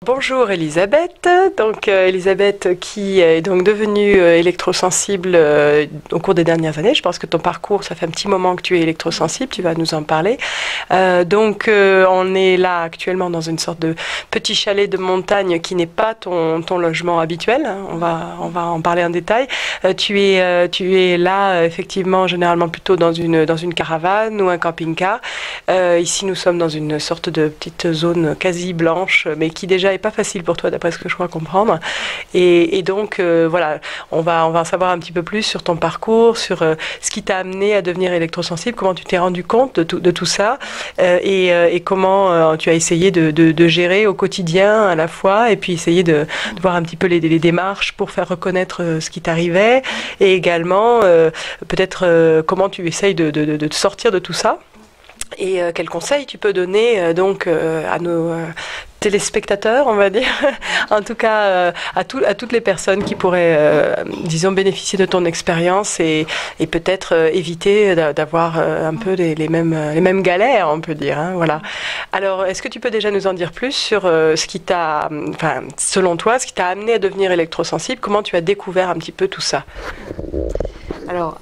Bonjour Elisabeth, donc Elisabeth qui est donc devenue électrosensible au cours des dernières années. Je pense que ton parcours, ça fait un petit moment que tu es électrosensible, tu vas nous en parler. On est là actuellement dans une sorte de petit chalet de montagne qui n'est pas ton logement habituel, hein. On va en parler en détail. Tu es là effectivement généralement plutôt dans une caravane ou un camping-car. Ici nous sommes dans une sorte de petite zone quasi blanche, mais qui déjà est pas facile pour toi d'après ce que je crois comprendre. Et donc voilà, on va en savoir un petit peu plus sur ton parcours, sur ce qui t'a amené à devenir électrosensible, comment tu t'es rendu compte de tout ça, et comment tu as essayé de gérer au quotidien à la fois, et puis essayer de voir un petit peu les démarches pour faire reconnaître ce qui t'arrivait, et également peut-être comment tu essayes de te sortir de tout ça. Et quels conseils tu peux donner à nos téléspectateurs, on va dire, en tout cas à toutes les personnes qui pourraient, disons, bénéficier de ton expérience et peut-être éviter d'avoir un peu les mêmes galères, on peut dire, hein, voilà. Alors, est-ce que tu peux déjà nous en dire plus sur ce qui t'a, enfin, selon toi, ce qui t'a amené à devenir électrosensible, comment tu as découvert un petit peu tout ça? Alors,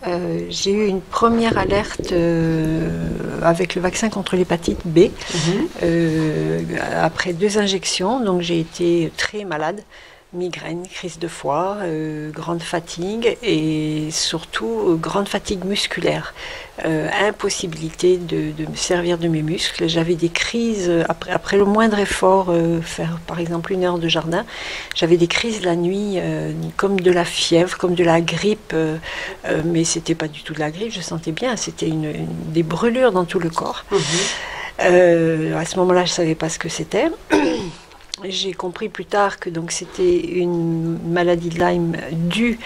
j'ai eu une première alerte avec le vaccin contre l'hépatite B après 2 injections. Donc, j'ai été très malade, migraine, crise de foie, grande fatigue et surtout grande fatigue musculaire, impossibilité de me servir de mes muscles. J'avais des crises, après le moindre effort, faire par exemple 1 heure de jardin, j'avais des crises la nuit, comme de la fièvre, comme de la grippe, mais c'était pas du tout de la grippe, je sentais bien, c'était des brûlures dans tout le corps. À ce moment-là, je savais pas ce que c'était. J'ai compris plus tard que donc c'était une maladie de Lyme due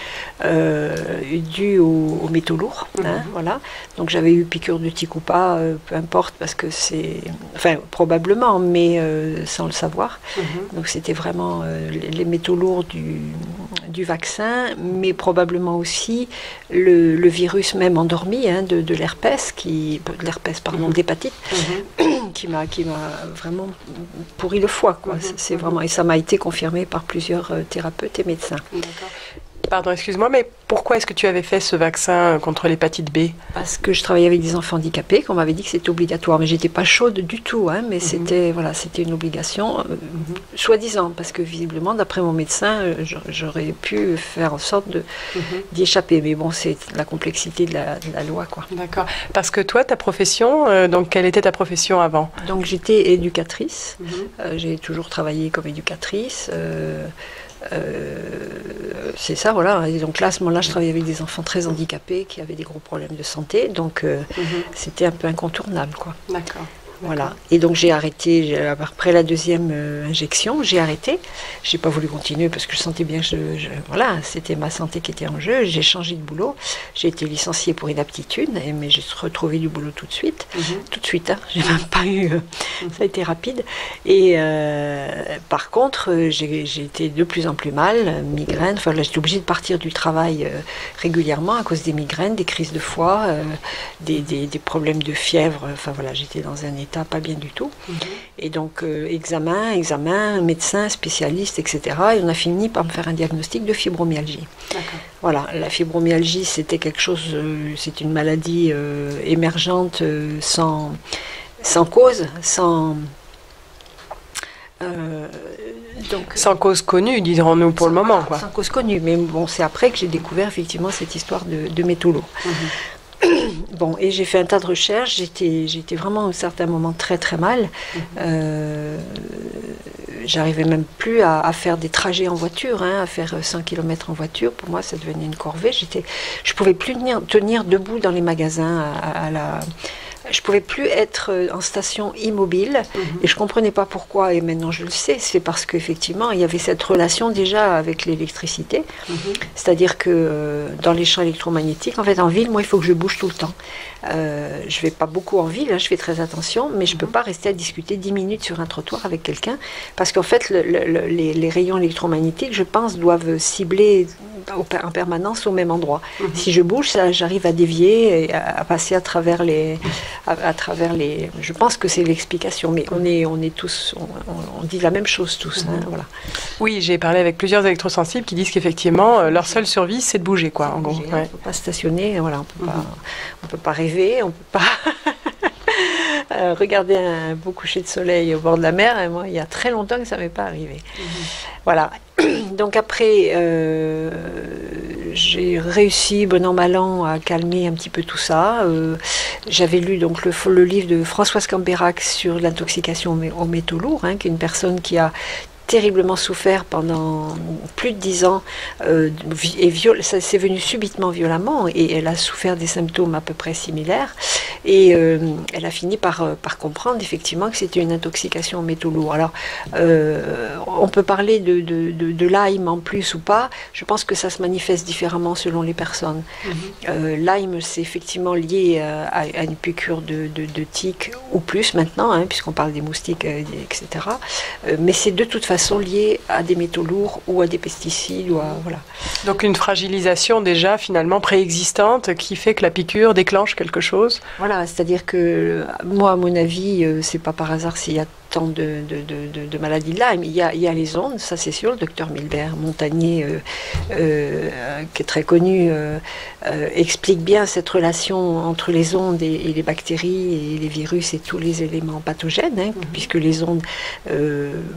aux métaux lourds, hein, voilà. Donc j'avais eu piqûre de tic ou pas, peu importe, parce que c'est, enfin probablement, mais sans le savoir. Donc c'était vraiment les métaux lourds du vaccin, mais probablement aussi le virus même endormi, hein, de l'herpès, d'hépatite, qui m'a vraiment pourri le foie, quoi. C'est vraiment, et ça m'a été confirmé par plusieurs thérapeutes et médecins. Pardon, excuse-moi, mais pourquoi est-ce que tu avais fait ce vaccin contre l'hépatite B? Parce que je travaillais avec des enfants handicapés, qu'on m'avait dit que c'était obligatoire, mais j'étais pas chaude du tout, hein, mais c'était une obligation, soi-disant, parce que visiblement, d'après mon médecin, j'aurais pu faire en sorte d'y échapper. Mais bon, c'est la complexité de la loi, quoi. D'accord. Parce que toi, ta profession, donc quelle était ta profession avant? Donc j'étais éducatrice, j'ai toujours travaillé comme éducatrice. C'est ça, voilà. Et donc là, à ce moment-là, je travaillais avec des enfants très handicapés qui avaient des gros problèmes de santé, donc c'était un peu incontournable, quoi. D'accord. Voilà. Et donc j'ai arrêté, après la 2e injection, j'ai arrêté. J'ai pas voulu continuer parce que je sentais bien que voilà, c'était ma santé qui était en jeu. J'ai changé de boulot. J'ai été licenciée pour inaptitude, mais j'ai retrouvé du boulot tout de suite. Tout de suite, hein. J'ai même pas eu... ça a été rapide. Et par contre, j'ai été de plus en plus mal, migraine. Enfin là, j'étais obligée de partir du travail régulièrement à cause des migraines, des crises de foie, des problèmes de fièvre. Enfin voilà, j'étais dans un état pas bien du tout. Et donc, examen, médecin, spécialiste, etc. Et on a fini par me faire un diagnostic de fibromyalgie. Voilà, la fibromyalgie, c'était quelque chose, c'est une maladie émergente sans cause, sans cause connue, dirons-nous pour le moment, quoi. Sans cause connue, mais bon, c'est après que j'ai découvert effectivement cette histoire de métaux lourds. Bon, et j'ai fait un tas de recherches, j'étais vraiment à un certain moment très très mal. J'arrivais même plus à faire des trajets en voiture, hein, à faire 100 km en voiture. Pour moi, ça devenait une corvée. Je pouvais plus tenir debout dans les magasins je pouvais plus être en station immobile et je comprenais pas pourquoi, et maintenant je le sais, c'est parce qu'effectivement il y avait cette relation déjà avec l'électricité, c'est-à-dire que dans les champs électromagnétiques, en fait en ville, moi il faut que je bouge tout le temps. Je vais pas beaucoup en ville, hein, je fais très attention, mais je peux pas rester à discuter 10 minutes sur un trottoir avec quelqu'un, parce qu'en fait les rayons électromagnétiques, je pense, doivent cibler en permanence au même endroit. Si je bouge, j'arrive à dévier et à passer à travers à travers les... Je pense que c'est l'explication, mais on est tous... On dit la même chose tous, hein, voilà. Oui, j'ai parlé avec plusieurs électrosensibles qui disent qu'effectivement, leur seule survie, c'est de bouger, quoi, en gros. On ne peut pas stationner, voilà, on peut pas rêver, on peut pas... regarder un beau coucher de soleil au bord de la mer, et moi, il y a très longtemps que ça ne m'est pas arrivé. Voilà. Donc après, j'ai réussi, bon an, mal an, à calmer un petit peu tout ça. J'avais lu donc le livre de Françoise Cambérac sur l'intoxication aux métaux lourds, hein, qui est une personne qui a terriblement souffert pendant plus de 10 ans, ça s'est venu subitement violemment, et elle a souffert des symptômes à peu près similaires, et elle a fini par comprendre effectivement que c'était une intoxication aux métaux lourds. Alors, on peut parler de Lyme en plus ou pas, je pense que ça se manifeste différemment selon les personnes. Lyme, c'est effectivement lié à une piqûre de tique ou plus maintenant, hein, puisqu'on parle des moustiques, etc. Mais c'est de toute façon liés à des métaux lourds ou à des pesticides. Voilà. Donc une fragilisation déjà finalement préexistante qui fait que la piqûre déclenche quelque chose. Voilà, c'est-à-dire que moi, à mon avis, c'est pas par hasard s'il y a tant de maladies de Lyme. Il y a les ondes, ça c'est sûr. Le docteur Milbert Montagnier, qui est très connu, explique bien cette relation entre les ondes et les bactéries et les virus et tous les éléments pathogènes, hein, puisque les ondes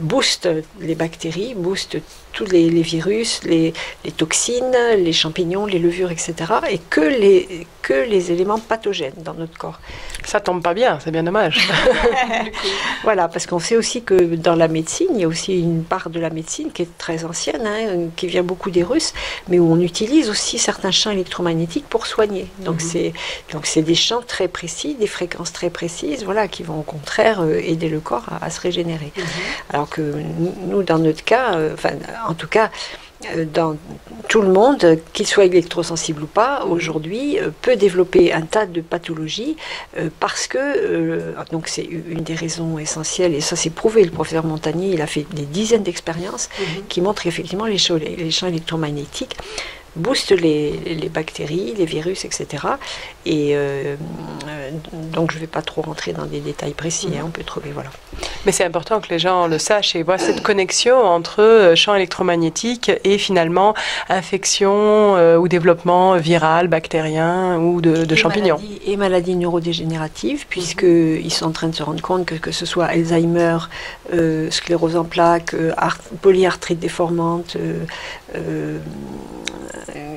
boostent les bactéries, boostent tous les virus, les toxines, les champignons, les levures, etc. Et que les éléments pathogènes dans notre corps. Ça tombe pas bien, c'est bien dommage. Voilà, parce qu'on sait aussi que dans la médecine, il y a aussi une part de la médecine qui est très ancienne, hein, qui vient beaucoup des Russes, mais où on utilise aussi certains champs électromagnétiques pour soigner. Donc c'est des champs très précis, des fréquences très précises, voilà, qui vont au contraire aider le corps à se régénérer. Alors que nous, dans notre cas, en tout cas, dans tout le monde, qu'il soit électrosensible ou pas, aujourd'hui, peut développer un tas de pathologies parce que, donc c'est une des raisons essentielles, et ça c'est prouvé, le professeur Montagnier, il a fait des dizaines d'expériences qui montrent effectivement les champs électromagnétiques boostent les bactéries, les virus, etc. Et donc je ne vais pas trop rentrer dans des détails précis, hein, on peut trouver, voilà. Mais c'est important que les gens le sachent et voient cette connexion entre champs électromagnétiques et finalement infection ou développlement viral, bactérien ou de champignons. Et maladies neurodégénératives, puisqu'ils sont en train de se rendre compte que ce soit Alzheimer, sclérose en plaques, polyarthrite déformante,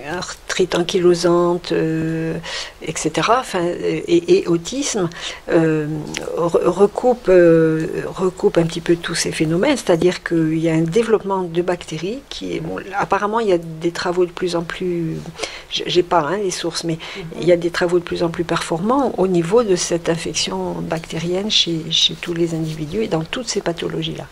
arthrite ankylosante, etc. Enfin, et autisme recoupe un petit peu tous ces phénomènes, c'est-à-dire qu'il y a un développement de bactéries qui est, bon, apparemment il y a des travaux de plus en plus, j'ai pas les sources, mais il y a des travaux de plus en plus performants au niveau de cette infection bactérienne chez tous les individus et dans toutes ces pathologies-là.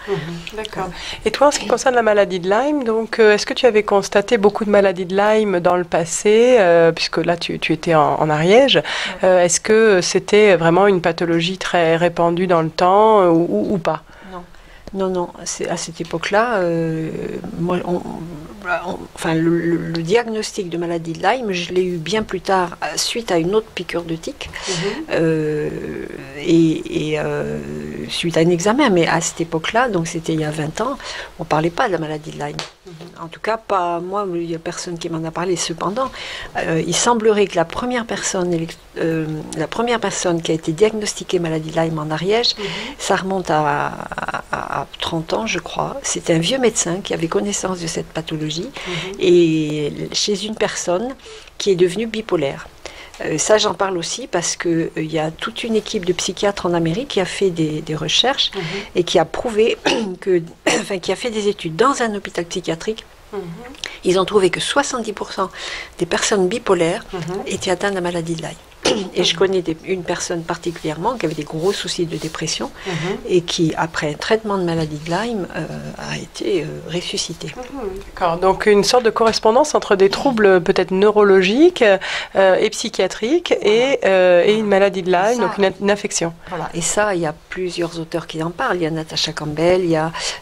D'accord. Et toi, en ce qui concerne la maladie de Lyme, donc est-ce que tu avais constaté beaucoup de maladies de Lyme dans le passé, puisque là tu étais en Ariège, est-ce que c'était vraiment une pathologie très répandue dans le temps ou pas? Non, à cette époque-là, le diagnostic de maladie de Lyme, je l'ai eu bien plus tard, suite à une autre piqûre de tique, suite à un examen, mais à cette époque-là, donc c'était il y a 20 ans, on ne parlait pas de la maladie de Lyme. En tout cas, pas moi, il n'y a personne qui m'en a parlé. Cependant, il semblerait que la première personne qui a été diagnostiquée maladie de Lyme en Ariège, ça remonte à 30 ans, je crois. C'était un vieux médecin qui avait connaissance de cette pathologie et chez une personne qui est devenue bipolaire. Ça, j'en parle aussi parce qu'il y a toute une équipe de psychiatres en Amérique qui a fait des recherches et qui a prouvé qui a fait des études dans un hôpital psychiatrique. Ils ont trouvé que 70% des personnes bipolaires étaient atteintes de la maladie de Lyme. Et je connais une personne particulièrement qui avait des gros soucis de dépression et qui, après un traitement de maladie de Lyme, a été ressuscitée. D'accord. Donc une sorte de correspondance entre des troubles peut-être neurologiques et psychiatriques et une maladie de Lyme, donc une infection. Voilà. Et ça, il y a plusieurs auteurs qui en parlent. Il y a Natasha Campbell, il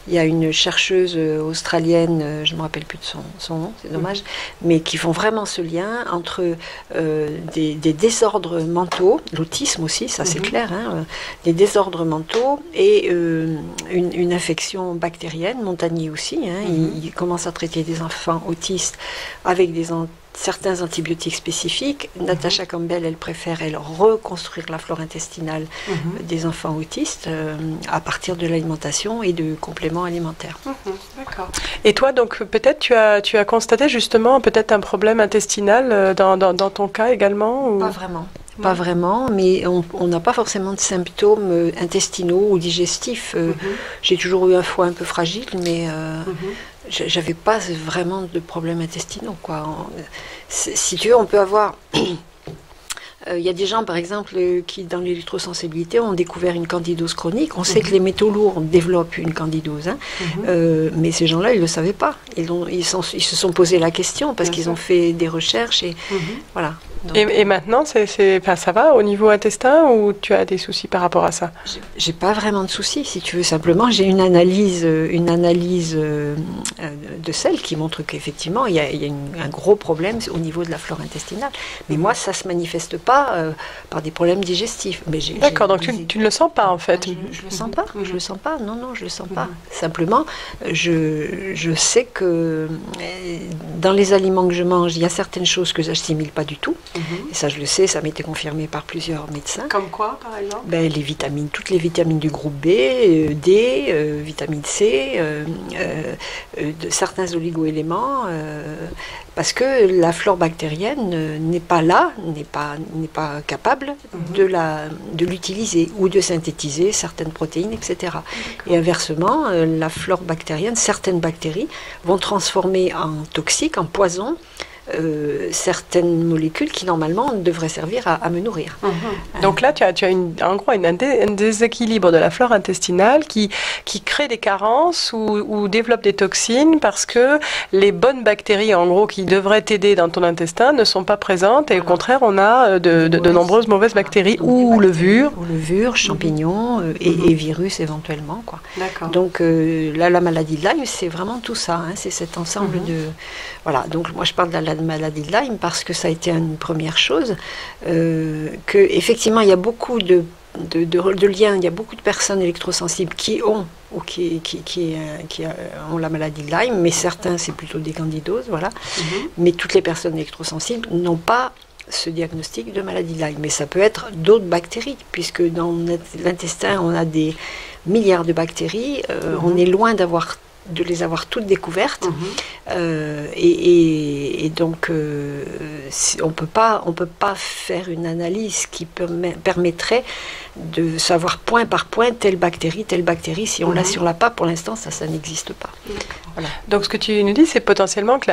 y a une chercheuse australienne, je ne me rappelle plus de son nom, c'est dommage, mais qui font vraiment ce lien entre des désordres désordres mentaux, l'autisme aussi, ça c'est clair, hein, des désordres mentaux et une infection bactérienne, Montagnier aussi, hein, il commence à traiter des enfants autistes avec certains antibiotiques spécifiques. Natacha Campbell, elle préfère reconstruire la flore intestinale des enfants autistes à partir de l'alimentation et de compléments alimentaires. D'accord. Et toi, donc peut-être tu as constaté justement peut-être un problème intestinal dans ton cas également ou... Pas vraiment. Pas vraiment, mais on n'a pas forcément de symptômes intestinaux ou digestifs. J'ai toujours eu un foie un peu fragile, mais j'avais pas vraiment de problèmes intestinaux, quoi. Si tu veux, on peut avoir... Il y a des gens, par exemple, qui, dans l'électrosensibilité, ont découvert une candidose chronique. On sait que les métaux lourds développent une candidose, hein, mais ces gens-là, ils ne le savaient pas. Ils se sont posé la question parce qu'ils ont fait des recherches et voilà. Donc, et maintenant, ça va au niveau intestin ou tu as des soucis par rapport à ça? J'ai pas vraiment de soucis, si tu veux. Simplement, j'ai une analyse de sel qui montre qu'effectivement, il y a un gros problème au niveau de la flore intestinale. Mais moi, ça se manifeste pas par des problèmes digestifs. D'accord, donc tu ne le sens pas en fait. Je le sens pas. Je le sens pas. Non, je le sens pas. Simplement, je sais que dans les aliments que je mange, il y a certaines choses que j'assimile pas du tout. Et ça, je le sais, ça m'a été confirmé par plusieurs médecins. Comme quoi, par exemple? Les vitamines, toutes les vitamines du groupe B, D, vitamine C, certains oligo-éléments, parce que la flore bactérienne n'est pas là, n'est pas capable de l'utiliser ou de synthétiser certaines protéines, etc. Et inversement, la flore bactérienne, certaines bactéries vont transformer en toxiques, en poison, certaines molécules qui normalement devraient servir à me nourrir. Donc là, tu as en gros un déséquilibre de la flore intestinale qui crée des carences ou développe des toxines parce que les bonnes bactéries, en gros, qui devraient t'aider dans ton intestin ne sont pas présentes et au contraire, on a de nombreuses mauvaises bactéries ou levures. Ou levures, champignons et virus éventuellement, quoi. D'accord. Donc là, la maladie de Lyme, c'est vraiment tout ça, hein, c'est cet ensemble de... Voilà, donc moi je parle de la maladie de Lyme parce que ça a été une première chose, que effectivement il y a beaucoup de liens, il y a beaucoup de personnes électrosensibles qui ont ou qui ont la maladie de Lyme, mais certains c'est plutôt des candidoses, voilà. Mais toutes les personnes électrosensibles n'ont pas ce diagnostic de maladie de Lyme, mais ça peut être d'autres bactéries, puisque dans l'intestin on a des milliards de bactéries, on est loin de les avoir toutes découvertes, et donc on peut pas faire une analyse qui permettrait de savoir point par point telle bactérie, si on l'a, si on l'a pas, pour l'instant ça n'existe pas. Voilà. Donc ce que tu nous dis, c'est potentiellement que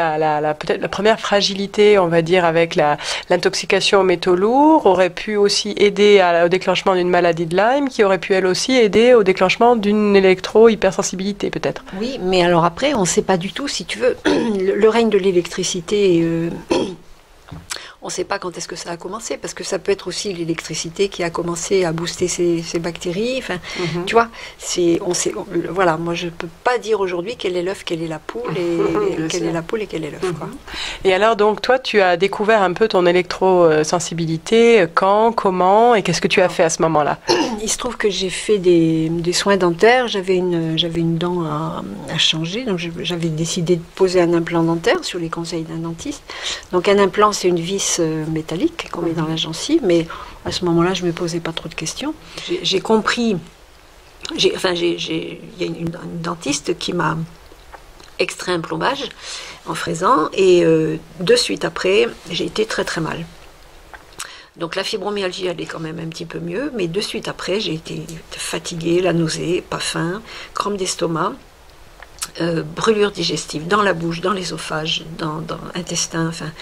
peut-être la première fragilité, on va dire, avec l'intoxication aux métaux lourds, aurait pu aussi aider au déclenchement d'une maladie de Lyme, qui aurait pu elle aussi aider au déclenchement d'une électro-hypersensibilité peut-être. Oui, mais alors après, on ne sait pas du tout, si tu veux, le règne de l'électricité... on ne sait pas quand est-ce que ça a commencé, parce que ça peut être aussi l'électricité qui a commencé à booster ces bactéries. Enfin, tu vois, voilà, moi je ne peux pas dire aujourd'hui quel est l'œuf, quelle est la poule, et quelle est la poule et quel est l'œuf. Et alors, donc, toi, tu as découvert un peu ton électrosensibilité, quand, comment, et qu'est-ce que tu as fait à ce moment-là? Il se trouve que j'ai fait des soins dentaires, j'avais une dent à changer, donc j'avais décidé de poser un implant dentaire sur les conseils d'un dentiste. Donc un implant, c'est une vis métallique qu'on met dans la gencive, mais à ce moment-là, je ne me posais pas trop de questions. J'ai compris, il y a une dentiste qui m'a extrait un plombage en fraisant, et de suite après, j'ai été très très mal. Donc la fibromyalgie allait quand même un petit peu mieux, mais de suite après, j'ai été fatiguée, la nausée, pas faim, crampe d'estomac, brûlure digestive dans la bouche, dans l'ésophage, dans l'intestin, enfin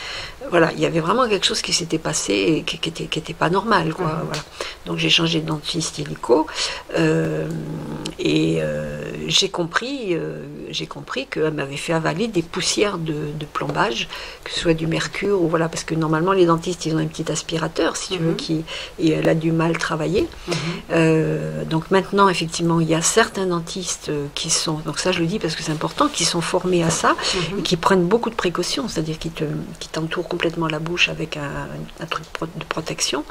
voilà, il y avait vraiment quelque chose qui s'était passé et qui était pas normal, quoi. Voilà. Donc j'ai changé de dentiste illico, et j'ai compris qu'elle m'avait fait avaler des poussières de plombage, que ce soit du mercure ou voilà, parce que normalement les dentistes ils ont un petit aspirateur, si tu veux, et elle a du mal travailler. Donc maintenant effectivement il y a certains dentistes qui sont, donc ça je le dis parce parce que c'est important, qui sont formés à ça et qui prennent beaucoup de précautions, c'est-à-dire qui t'entourent complètement la bouche avec un truc de protection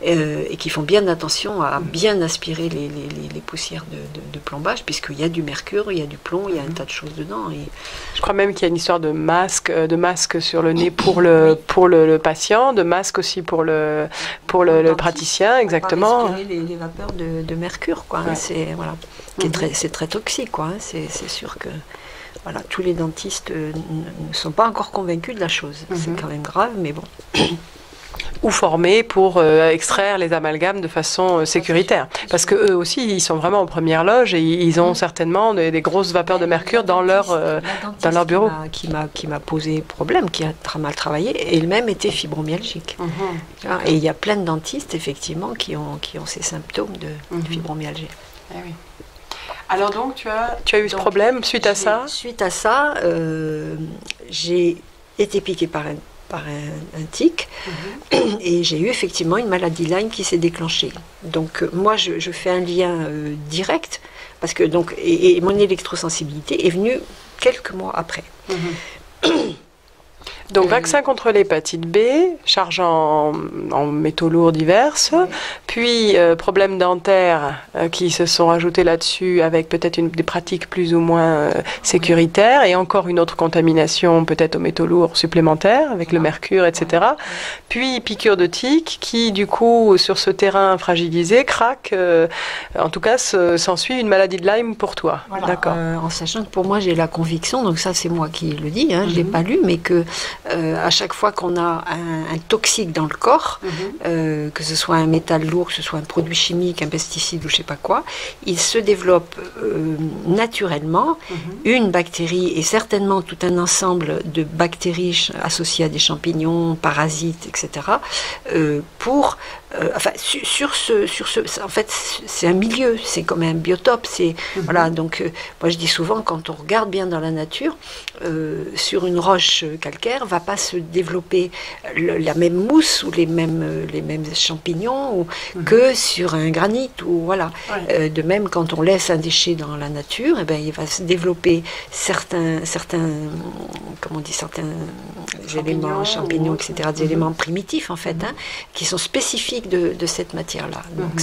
et qui font bien attention à bien aspirer les poussières de plombage, puisqu'il y a du mercure, il y a du plomb, il y a un tas de choses dedans. Et... Je crois même qu'il y a une histoire de masque sur le nez pour le patient, de masque aussi pour le praticien, exactement. Pour respirer les vapeurs de mercure, quoi. Ouais. C'est très toxique, quoi. C'est sûr que voilà, tous les dentistes ne sont pas encore convaincus de la chose. C'est quand même grave, mais bon. Ou formés pour extraire les amalgames de façon sécuritaire. Parce qu'eux aussi, ils sont vraiment en première loge et ils ont certainement des grosses vapeurs de mercure dans leur bureau. Qui m'a posé problème, qui a très mal travaillé, elle-même était fibromyalgique. Et il y a plein de dentistes, effectivement, qui ont ces symptômes de fibromyalgie. Eh oui. Alors donc, tu as eu ce problème suite à ça? Suite à ça, j'ai été piquée par un tic et j'ai eu effectivement une maladie Lyme qui s'est déclenchée. Donc moi je fais un lien direct parce que donc et mon électrosensibilité est venue quelques mois après. Donc vaccin contre l'hépatite B, charge en métaux lourds diverses, puis problèmes dentaires qui se sont ajoutés là-dessus avec peut-être des pratiques plus ou moins sécuritaires et encore une autre contamination peut-être aux métaux lourds supplémentaires avec le mercure, etc. Puis piqûre de tique qui du coup sur ce terrain fragilisé craque, en tout cas s'ensuit une maladie de Lyme pour toi. Voilà. D'accord. En sachant que pour moi j'ai la conviction, donc ça c'est moi qui le dis, je l'ai pas lu, mais que à chaque fois qu'on a un toxique dans le corps, que ce soit un métal lourd, que ce soit un produit chimique, un pesticide ou je sais pas quoi, il se développe naturellement une bactérie et certainement tout un ensemble de bactéries associées à des champignons, parasites, etc. Pour en fait, c'est un milieu, c'est comme un biotope. Voilà, donc moi je dis souvent, quand on regarde bien dans la nature, sur une roche calcaire, va pas se développer la même mousse ou les mêmes champignons que sur un granit ou voilà. De même, quand on laisse un déchet dans la nature, il va se développer certains éléments, champignons, etc., des éléments primitifs en fait, qui sont spécifiques de cette matière-là. Donc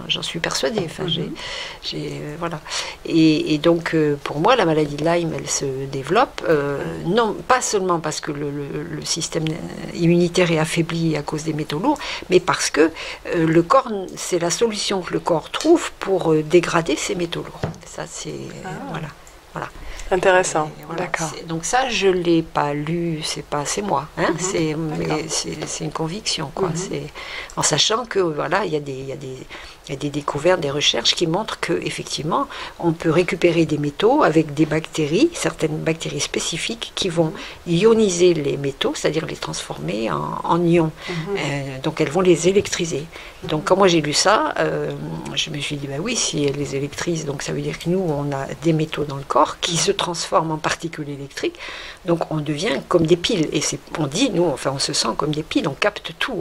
j'en suis persuadée. Enfin, voilà. Et donc pour moi, la maladie de Lyme, elle se développe non pas seulement parce que le système immunitaire est affaibli à cause des métaux lourds, mais parce que le corps, c'est la solution que le corps trouve pour dégrader ces métaux lourds. Ça, c'est voilà. Intéressant, voilà, d'accord. Donc ça, je ne l'ai pas lu, c'est moi, c'est une conviction, quoi. En sachant que voilà, il y a des découvertes, des recherches qui montrent qu'effectivement, on peut récupérer des métaux avec des bactéries, certaines bactéries spécifiques qui vont ioniser les métaux, c'est-à-dire les transformer en ions. Donc elles vont les électriser. Donc quand moi j'ai lu ça, je me suis dit, oui, si elles les électrisent, donc ça veut dire que nous, on a des métaux dans le corps qui se transforment en particules électriques, donc on devient comme des piles. Et on dit, nous, enfin on se sent comme des piles, on capte tout,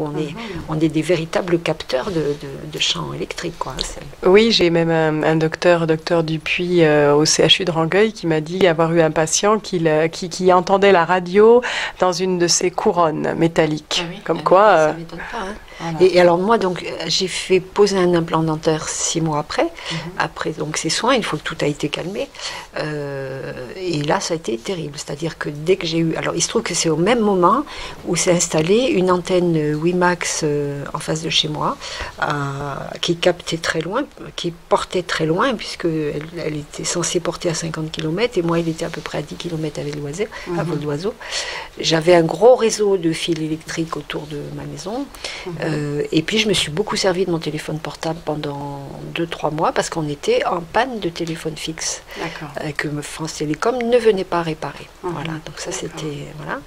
on est des véritables capteurs de champs électriques, quoi. Oui, j'ai même un docteur Dupuis au CHU de Rangueil qui m'a dit avoir eu un patient qui entendait la radio dans une de ses couronnes métalliques. Comme quoi... Ça m'étonne pas, Voilà. Et alors moi, donc, j'ai fait poser un implant dentaire 6 mois après. Après donc ces soins, une fois que tout a été calmé, et là ça a été terrible. C'est-à-dire que dès que j'ai eu, alors il se trouve que c'est au même moment où s'est installée une antenne WiMAX en face de chez moi, qui captait très loin, qui portait très loin, puisque elle était censée porter à 50 km et moi il était à peu près à 10 km avec l'oiseau, à vol d'oiseau. J'avais un gros réseau de fils électriques autour de ma maison. Et puis je me suis beaucoup servi de mon téléphone portable pendant 2-3 mois parce qu'on était en panne de téléphone fixe que France Télécom ne venait pas réparer. Voilà, donc ça c'était voilà.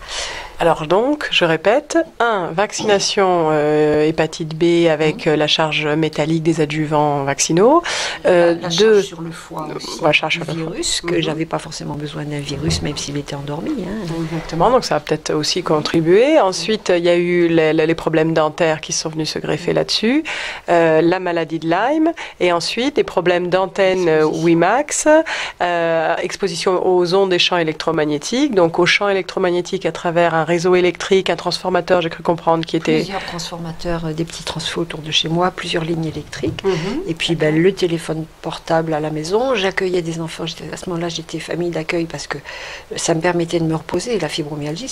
Alors donc, je répète, 1, vaccination hépatite B avec la charge métallique des adjuvants vaccinaux. La 2, charge sur le foie aussi, la charge du sur le foie. virus, que j'avais pas forcément besoin d'un virus, même s'il était endormi. Hein. Exactement, donc ça a peut-être aussi contribué. Ensuite, il y a eu les problèmes dentaires qui sont venus se greffer là-dessus, la maladie de Lyme, et ensuite des problèmes d'antenne WiMAX, exposition aux ondes des champs électromagnétiques, donc aux champs électromagnétiques à travers un réseau électrique, un transformateur, j'ai cru comprendre, qui était... Plusieurs transformateurs, des petits transfos autour de chez moi, plusieurs lignes électriques, et puis le téléphone portable à la maison. J'accueillais des enfants, à ce moment-là j'étais famille d'accueil parce que ça me permettait de me reposer. La fibromyalgie,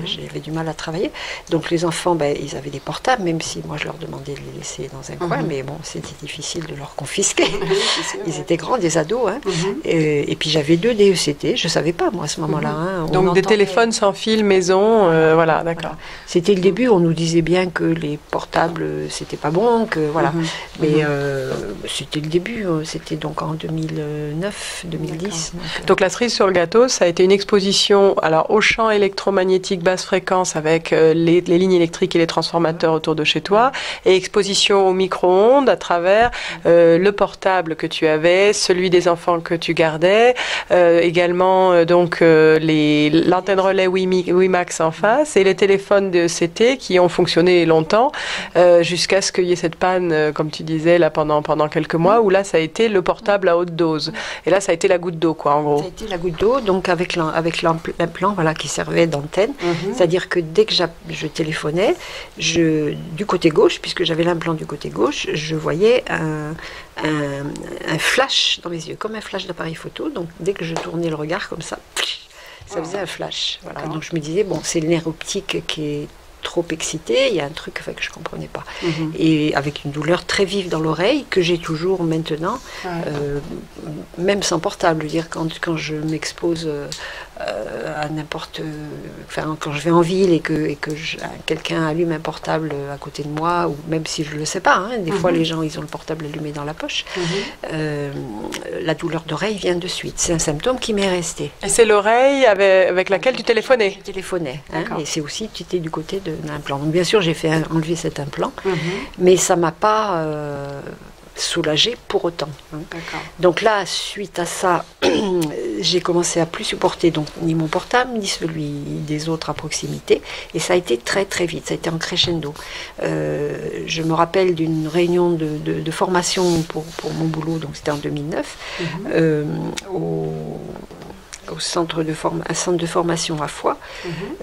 j'avais du mal à travailler. Donc les enfants, ils avaient des portables, même si moi je leur demandais de les laisser dans un coin, mais bon, c'était difficile de leur confisquer. Ils étaient grands, des ados. Hein. Et puis j'avais 2 DECT, je ne savais pas moi à ce moment-là. Hein. Donc des téléphones sans fil maison, voilà, d'accord. Voilà. C'était le début, on nous disait bien que les portables, c'était pas bon, que voilà. Mais c'était le début, c'était donc en 2009, 2010. Donc la cerise sur le gâteau, ça a été une exposition alors, aux champs électromagnétiques basse fréquence avec les lignes électriques et les transformateurs autour de chez toi, et exposition au micro-ondes à travers le portable que tu avais, celui des enfants que tu gardais, également donc l'antenne relais WiMAX en face, et les téléphones de CT qui ont fonctionné longtemps jusqu'à ce qu'il y ait cette panne, comme tu disais, là pendant quelques mois, où là ça a été le portable à haute dose. Et là ça a été la goutte d'eau, quoi, en gros. Ça a été la goutte d'eau, donc avec l'implant voilà, qui servait d'antenne. C'est-à-dire que dès que je téléphonais, du côté gauche, puisque j'avais l'implant du côté gauche, je voyais un flash dans mes yeux, comme un flash d'appareil photo. Donc dès que je tournais le regard comme ça faisait un flash. Voilà. Donc je me disais, bon, c'est le nerf optique qui est trop excité, il y a un truc que je ne comprenais pas. Et avec une douleur très vive dans l'oreille, que j'ai toujours maintenant, même sans portable. Je veux dire, quand je m'expose à n'importe... Enfin, quand je vais en ville et que quelqu'un allume un portable à côté de moi, ou même si je ne le sais pas, hein, des fois les gens, ils ont le portable allumé dans la poche, la douleur d'oreille vient de suite. C'est un symptôme qui m'est resté. Et c'est l'oreille avec laquelle tu téléphonais? Je téléphonais, hein, et c'est aussi, tu étais du côté de l'implant. Donc bien sûr, j'ai fait enlever cet implant, mais ça ne m'a pas soulagée pour autant. Hein. Donc là, suite à ça, j'ai commencé à plus supporter donc, ni mon portable, ni celui des autres à proximité, et ça a été très très vite, ça a été en crescendo. Je me rappelle d'une réunion de formation pour mon boulot, donc c'était en 2009, au centre de formation à Foix.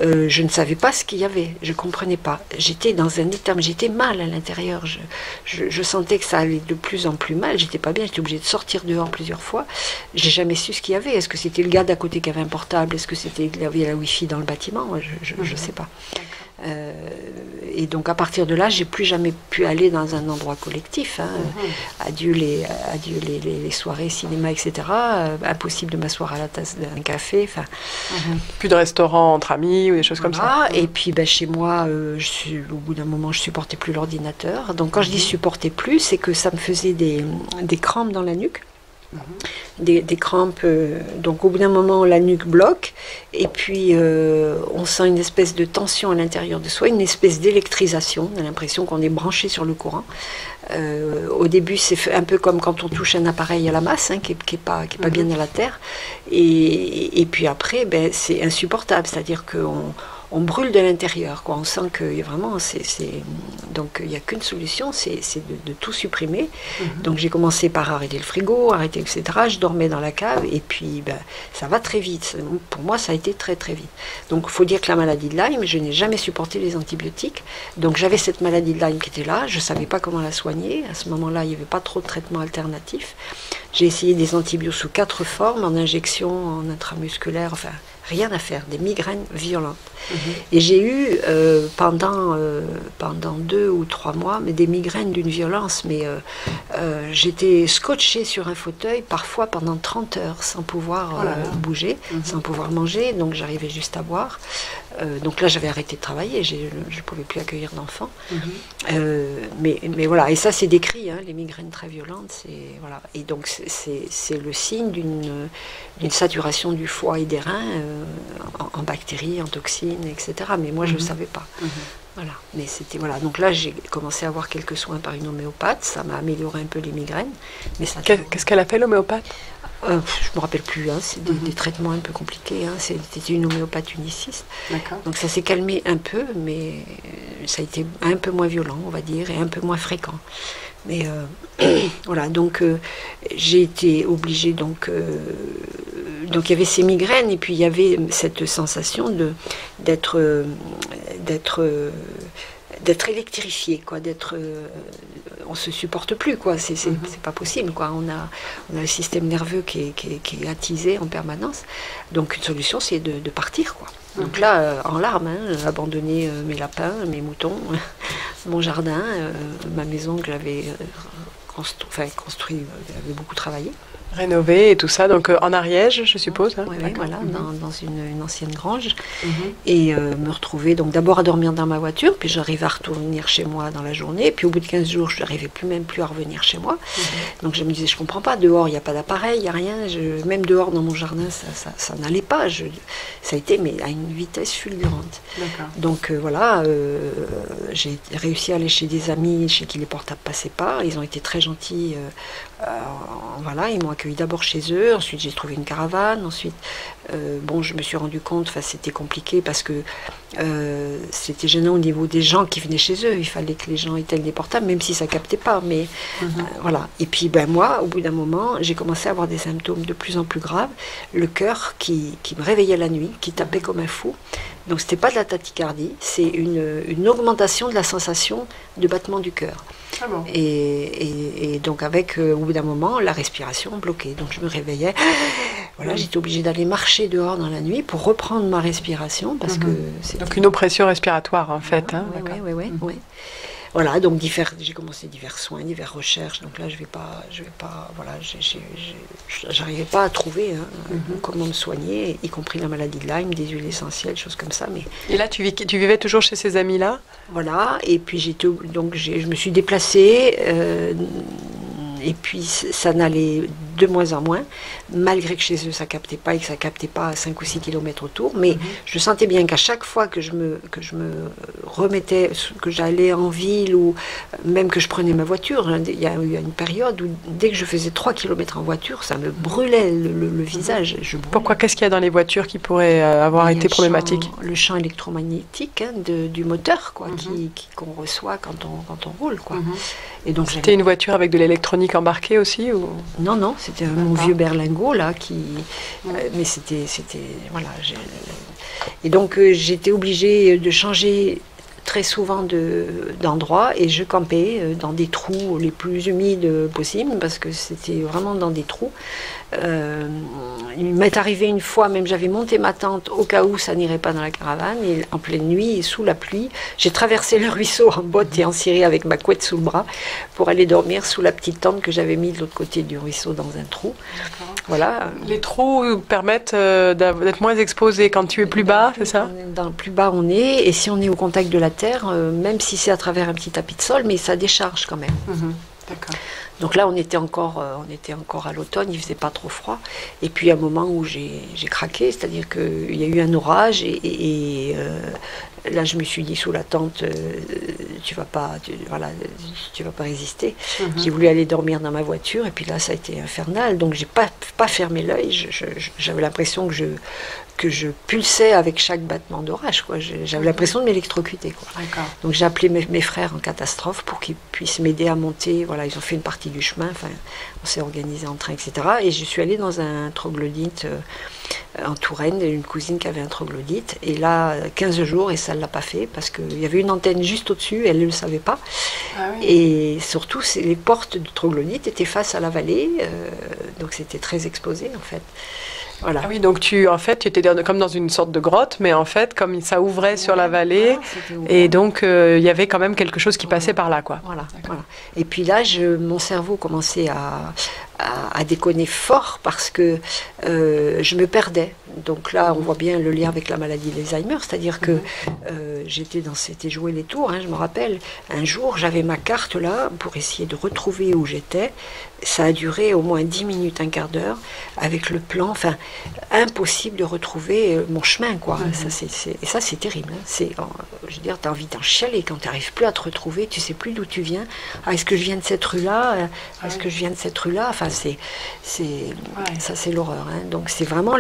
Je ne savais pas ce qu'il y avait, je ne comprenais pas. J'étais dans un état, j'étais mal à l'intérieur, je sentais que ça allait de plus en plus mal, j'étais pas bien, j'étais obligée de sortir dehors plusieurs fois. J'ai jamais su ce qu'il y avait. Est-ce que c'était le gars d'à côté qui avait un portable? Est-ce que c'était il y avait la Wi-Fi dans le bâtiment? Je ne sais pas. Et donc à partir de là, j'ai plus jamais pu aller dans un endroit collectif. Hein. Adieu les soirées cinéma, etc. Impossible de m'asseoir à la tasse d'un café. Plus de restaurants entre amis ou des choses comme ça. Et puis chez moi, au bout d'un moment, je supportais plus l'ordinateur. Donc quand je dis supportais plus, c'est que ça me faisait des crampes dans la nuque. Des crampes, donc au bout d'un moment la nuque bloque et puis on sent une espèce de tension à l'intérieur de soi, une espèce d'électrisation, on a l'impression qu'on est branché sur le courant. Au début c'est un peu comme quand on touche un appareil à la masse, hein, qui est pas bien à la terre, et puis après c'est insupportable, c'est-à-dire qu'on brûle de l'intérieur, quoi. On sent que vraiment, donc il n'y a qu'une solution, c'est de tout supprimer. Donc j'ai commencé par arrêter le frigo, etc. Je dormais dans la cave et puis ça va très vite. Pour moi, ça a été très très vite. Donc il faut dire que la maladie de Lyme, je n'ai jamais supporté les antibiotiques. Donc j'avais cette maladie de Lyme qui était là, je ne savais pas comment la soigner. À ce moment-là, il n'y avait pas trop de traitements alternatifs. J'ai essayé des antibiotiques sous 4 formes, en injection, en intramusculaire, enfin rien à faire, des migraines violentes. Et j'ai eu pendant 2 ou 3 mois des migraines d'une violence, mais j'étais scotchée sur un fauteuil parfois pendant 30 heures sans pouvoir bouger, sans pouvoir manger, donc j'arrivais juste à boire. Donc là j'avais arrêté de travailler, je ne pouvais plus accueillir d'enfants. Mais voilà, et ça c'est décrit, hein, les migraines très violentes, voilà. Et donc c'est le signe d'une saturation du foie et des reins en bactéries, en toxines, etc. Mais moi, je ne le savais pas. Voilà. Mais c'était, voilà. Donc là, j'ai commencé à avoir quelques soins par une homéopathe. Ça m'a amélioré un peu les migraines. Qu'est-ce qu'elle a fait, l'homéopathe? Je ne me rappelle plus, hein, c'est des traitements un peu compliqués. Hein, c'était une homéopathe uniciste. Donc ça s'est calmé un peu, mais ça a été un peu moins violent, on va dire, et un peu moins fréquent. Mais voilà, donc j'ai été obligée, donc il y avait ces migraines, et puis il y avait cette sensation d'être électrifié, quoi, on se supporte plus, quoi, c'est pas possible, quoi, on a le système nerveux qui est attisé en permanence, donc une solution c'est de partir, quoi. Donc là, en larmes, hein, abandonner mes lapins, mes moutons, mon jardin, ma maison que j'avais construit, j'avais beaucoup travaillé. Rénové et tout ça, donc en Ariège, je suppose. Hein. Oui, voilà, dans une ancienne grange. Et me retrouver, donc d'abord à dormir dans ma voiture, puis j'arrivais à revenir chez moi dans la journée, puis au bout de 15 jours, je n'arrivais même plus à revenir chez moi. Donc je me disais, je comprends pas, dehors, il n'y a pas d'appareil, il n'y a rien, même dehors dans mon jardin, ça n'allait pas. Ça a été, mais à une vitesse fulgurante. Donc voilà, j'ai réussi à aller chez des amis chez qui les portables passaient pas, ils ont été très gentils. Voilà, ils m'ont accueilli d'abord chez eux, ensuite j'ai trouvé une caravane, ensuite bon, je me suis rendu compte, c'était compliqué parce que c'était gênant au niveau des gens qui venaient chez eux, il fallait que les gens éteignent les portables, même si ça captait pas, mais voilà. Et puis moi, au bout d'un moment, j'ai commencé à avoir des symptômes de plus en plus graves, le cœur qui me réveillait la nuit, qui tapait comme un fou. Donc c'était pas de la tachycardie, c'est une augmentation de la sensation de battement du cœur. Ah bon. Et donc avec, au bout d'un moment, la respiration bloquée. Donc je me réveillais, voilà, j'étais obligée d'aller marcher dehors dans la nuit pour reprendre ma respiration, parce que donc une oppression respiratoire en fait. Hein, oui. Voilà, donc j'ai commencé divers soins, diverses recherches. Donc là, je vais pas, voilà, j'arrivais pas à trouver comment me soigner, y compris la maladie de Lyme, des huiles essentielles, choses comme ça. Mais et là, tu vivais toujours chez ces amis-là? Voilà, et puis je me suis déplacée. Et puis ça n'allait de moins en moins, malgré que chez eux ça captait pas et que ça captait pas à 5 ou 6 km autour. Mais je sentais bien qu'à chaque fois que je me remettais, que j'allais en ville ou même que je prenais ma voiture, il y a eu une période où dès que je faisais 3 km en voiture, ça me brûlait le visage. Pourquoi? Qu'est-ce qu'il y a dans les voitures qui pourrait avoir été problématique? Le champ électromagnétique du moteur, quoi, qu'on reçoit quand on roule, quoi. Et donc c'était une voiture avec de l'électronique embarquée aussi ou... Non, c'était mon vieux berlingot là mais c'était voilà. Et donc j'étais obligée de changer très souvent d'endroit et je campais dans des trous les plus humides possibles parce que c'était vraiment dans des trous. Il m'est arrivé une fois, même j'avais monté ma tente au cas où ça n'irait pas dans la caravane, et en pleine nuit, sous la pluie, j'ai traversé le ruisseau en botte et en ciré avec ma couette sous le bras pour aller dormir sous la petite tente que j'avais mise de l'autre côté du ruisseau dans un trou. Voilà. Les trous permettent d'être moins exposé quand tu es plus bas, c'est ça? Dans le plus bas on est, et si on est au contact de la terre, même si c'est à travers un petit tapis de sol, mais ça décharge quand même. D'accord. Donc là, on était encore à l'automne, il faisait pas trop froid. Et puis, à un moment où j'ai craqué, c'est-à-dire qu'il y a eu un orage et là, je me suis dit sous la tente, tu vas pas résister. J'ai voulu aller dormir dans ma voiture et puis là, ça a été infernal. Donc, j'ai pas fermé l'œil. J'avais l'impression que je pulsais avec chaque battement d'orage, quoi. J'avais l'impression de m'électrocuter, quoi. Donc j'ai appelé mes frères en catastrophe pour qu'ils puissent m'aider à monter. Voilà, ils ont fait une partie du chemin. Enfin, on s'est organisé en train, etc. Et je suis allée dans un troglodyte en Touraine, une cousine qui avait un troglodyte. Et là, 15 jours, et ça ne l'a pas fait parce qu'il y avait une antenne juste au-dessus. Elle ne le savait pas. Ah oui. Et surtout, les portes du troglodyte étaient face à la vallée, donc c'était très exposé en fait. Voilà. Ah oui, donc tu étais comme dans une sorte de grotte, mais en fait, comme ça ouvrait sur la vallée, et donc il y avait quand même quelque chose qui passait par là, quoi. Voilà. Et puis là, mon cerveau commençait à déconner fort parce que je me perdais Donc là, on voit bien le lien avec la maladie d'Alzheimer, c'est-à-dire que c'était jouer les tours, je me rappelle. Un jour, j'avais ma carte là pour essayer de retrouver où j'étais. Ça a duré au moins 10 minutes, un quart d'heure, avec le plan, enfin, impossible de retrouver mon chemin, quoi. Et ça, c'est terrible. Je veux dire, tu as envie d'en chialer quand tu n'arrives plus à te retrouver, tu sais plus d'où tu viens. Ah, est-ce que je viens de cette rue-là? Est-ce que je viens de cette rue-là? Enfin, ça, c'est l'horreur. Donc, c'est vraiment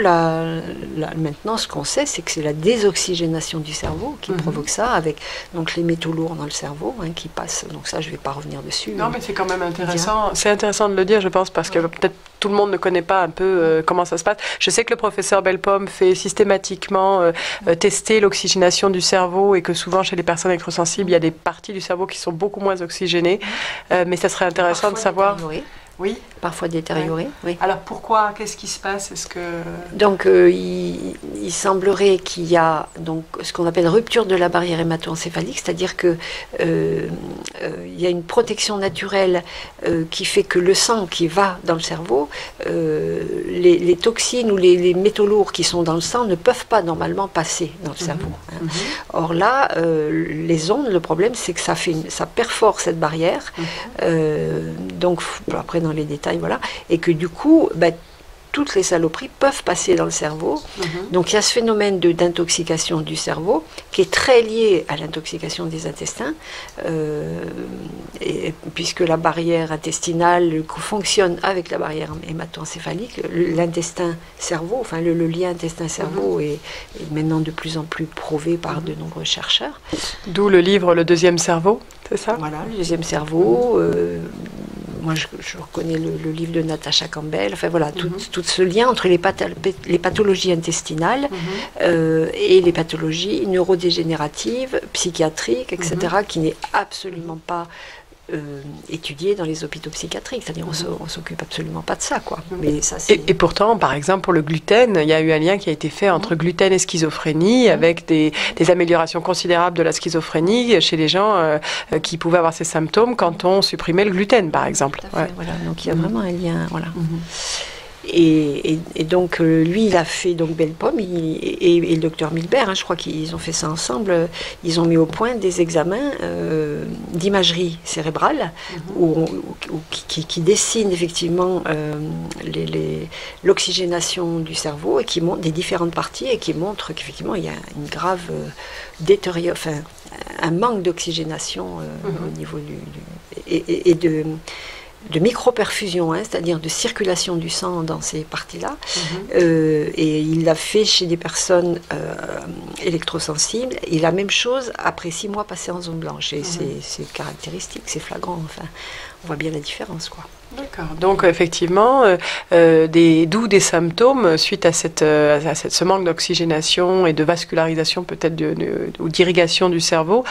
maintenant, ce qu'on sait, c'est que c'est la désoxygénation du cerveau qui provoque ça, avec donc les métaux lourds dans le cerveau qui passent. Donc ça, je ne vais pas revenir dessus. Non, mais c'est quand même intéressant. C'est intéressant de le dire, je pense, parce que peut-être tout le monde ne connaît pas un peu comment ça se passe. Je sais que le professeur Bellepomme fait systématiquement tester l'oxygénation du cerveau et que souvent chez les personnes électrosensibles, il y a des parties du cerveau qui sont beaucoup moins oxygénées. Mais ça serait intéressant de savoir... Oui. Parfois détérioré. Oui. Alors pourquoi? Qu'est-ce qui se passe? Donc il semblerait qu'il y a donc ce qu'on appelle rupture de la barrière hémato-encéphalique, c'est-à-dire que il y a une protection naturelle qui fait que le sang qui va dans le cerveau, les toxines ou les métaux lourds qui sont dans le sang ne peuvent pas normalement passer dans le cerveau. Or là, les ondes, le problème c'est que ça perfore cette barrière. Donc après dans les détails, voilà, et que du coup, toutes les saloperies peuvent passer dans le cerveau. Donc il y a ce phénomène d'intoxication du cerveau qui est très lié à l'intoxication des intestins, puisque la barrière intestinale fonctionne avec la barrière hémato-encéphalique. L'intestin-cerveau, enfin le lien intestin-cerveau est maintenant de plus en plus prouvé par de nombreux chercheurs. D'où le livre Le deuxième cerveau, c'est ça? Voilà, le deuxième cerveau. Moi, je reconnais le livre de Natasha Campbell. Enfin voilà, tout ce lien entre les pathologies intestinales et les pathologies neurodégénératives, psychiatriques, etc., qui n'est absolument pas étudié dans les hôpitaux psychiatriques. C'est-à-dire on s'occupe absolument pas de ça, quoi. Mais ça, et pourtant, par exemple, pour le gluten, il y a eu un lien qui a été fait entre gluten et schizophrénie, avec des améliorations considérables de la schizophrénie chez les gens qui pouvaient avoir ces symptômes quand on supprimait le gluten, par exemple. Tout à fait, voilà. Donc il y a vraiment un lien, voilà. Et donc lui, il a fait donc Bellepomme et le docteur Milbert, je crois qu'ils ont fait ça ensemble. Ils ont mis au point des examens d'imagerie cérébrale qui dessinent effectivement l'oxygénation du cerveau et qui montrent des différentes parties et qui montrent qu'effectivement il y a une grave un manque d'oxygénation au niveau de micro-perfusion, c'est-à-dire de circulation du sang dans ces parties-là. Et il l'a fait chez des personnes électrosensibles. Et la même chose après 6 mois passés en zone blanche. Et c'est caractéristique, c'est flagrant. Enfin, on voit bien la différence, quoi. D'accord. Donc effectivement, d'où des symptômes suite à ce manque d'oxygénation et de vascularisation peut-être ou d'irrigation du cerveau,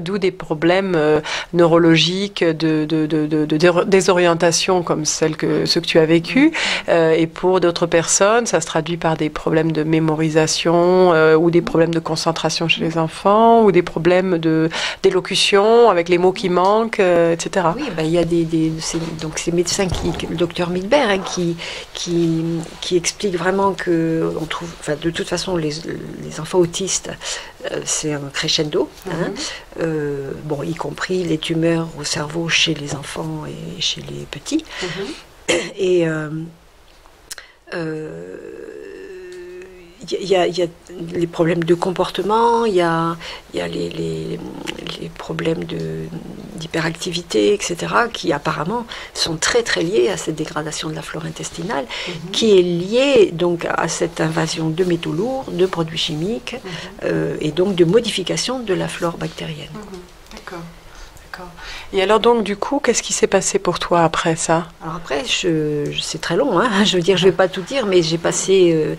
d'où des problèmes neurologiques, de désorientation comme ceux que tu as vécu. Et pour d'autres personnes, ça se traduit par des problèmes de mémorisation ou des problèmes de concentration chez les enfants ou des problèmes d'élocution avec les mots qui manquent, etc. Oui, il y a donc ces médecin le docteur Milbert, qui explique vraiment que on trouve, de toute façon, les enfants autistes, c'est un crescendo, y compris les tumeurs au cerveau chez les enfants et chez les petits. Et il y a les problèmes de comportement, il y a les problèmes d'hyperactivité, etc., qui apparemment sont très très liés à cette dégradation de la flore intestinale, qui est liée donc à cette invasion de métaux lourds, de produits chimiques, et donc de modification de la flore bactérienne. D'accord. Et alors donc du coup, qu'est-ce qui s'est passé pour toi après ça? Alors après, c'est très long, je veux dire, je vais pas tout dire, mais j'ai passé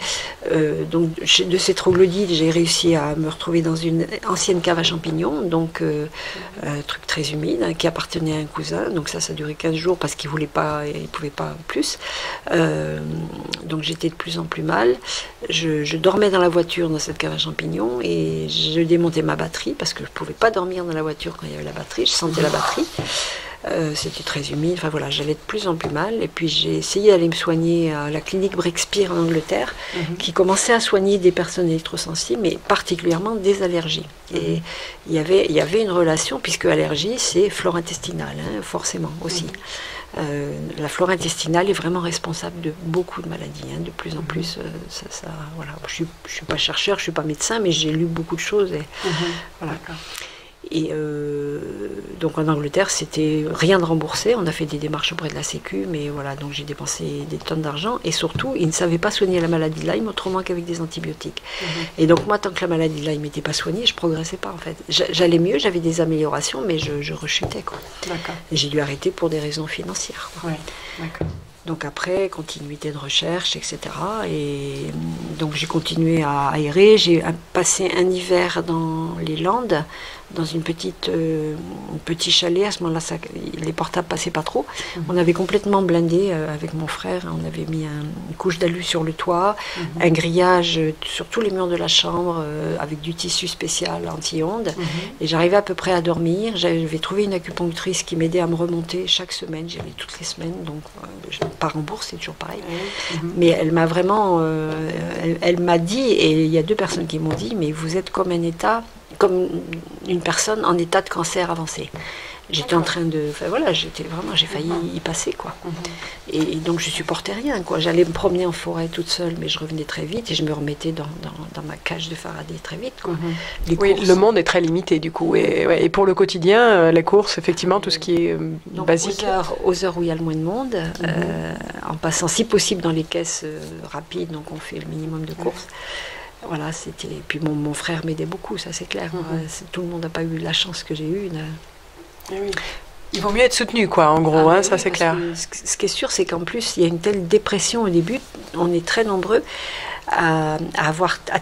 donc de ces troglodytes, j'ai réussi à me retrouver dans une ancienne cave à champignons, donc un truc très humide, qui appartenait à un cousin, donc ça a duré 15 jours parce qu'il pouvait pas plus. Donc j'étais de plus en plus mal. Je dormais dans la voiture dans cette cave à champignons et je démontais ma batterie parce que je pouvais pas dormir dans la voiture quand il y avait la batterie, je sentais la batterie. C'était très humide. Enfin voilà, j'allais de plus en plus mal. Et puis j'ai essayé d'aller me soigner à la clinique Breakspear en Angleterre, qui commençait à soigner des personnes électrosensibles, mais particulièrement des allergies. Et il y avait une relation, puisque allergie, c'est flore intestinale, hein, forcément aussi. La flore intestinale est vraiment responsable de beaucoup de maladies, hein, de plus en plus. Voilà. Je suis pas chercheur, je suis pas médecin, mais j'ai lu beaucoup de choses. Et, voilà. Et donc en Angleterre, c'était rien de remboursé. On a fait des démarches auprès de la Sécu, mais voilà, donc j'ai dépensé des tonnes d'argent. Et surtout, ils ne savaient pas soigner la maladie de Lyme autrement qu'avec des antibiotiques. Et donc moi, tant que la maladie de Lyme n'était pas soignée, je progressais pas en fait. J'allais mieux, j'avais des améliorations, mais je rechutais, quoi. Et j'ai dû arrêter pour des raisons financières, quoi. Donc après, continuité de recherche, etc. Et donc j'ai continué à aérer. J'ai passé un hiver dans les Landes, dans un petit chalet. À ce moment-là, les portables passaient pas trop. On avait complètement blindé avec mon frère. On avait mis une couche d'alu sur le toit, un grillage sur tous les murs de la chambre avec du tissu spécial anti-ondes. Et j'arrivais à peu près à dormir. J'avais trouvé une acupunctrice qui m'aidait à me remonter chaque semaine. J'y allais toutes les semaines, donc pas remboursé, c'est toujours pareil. Mais elle m'a vraiment, elle m'a dit, et il y a 2 personnes qui m'ont dit, mais vous êtes comme une personne en état de cancer avancé. J'étais en train de, enfin voilà, j'ai failli y passer, quoi. Et donc je supportais rien, quoi. J'allais me promener en forêt toute seule, mais je revenais très vite et je me remettais dans ma cage de Faraday très vite, quoi. Oui, le monde est très limité du coup. Et pour le quotidien, les courses, effectivement, tout ce qui est donc, basique. Aux heures où il y a le moins de monde, en passant si possible dans les caisses rapides, donc on fait le minimum de courses. Voilà, c'était. Et puis mon frère m'aidait beaucoup, ça c'est clair. Tout le monde n'a pas eu la chance que j'ai eue. Il vaut mieux être soutenu, quoi, en gros, hein, ça c'est clair. Ce qui est sûr, c'est qu'en plus, il y a une telle dépression au début, on est très nombreux à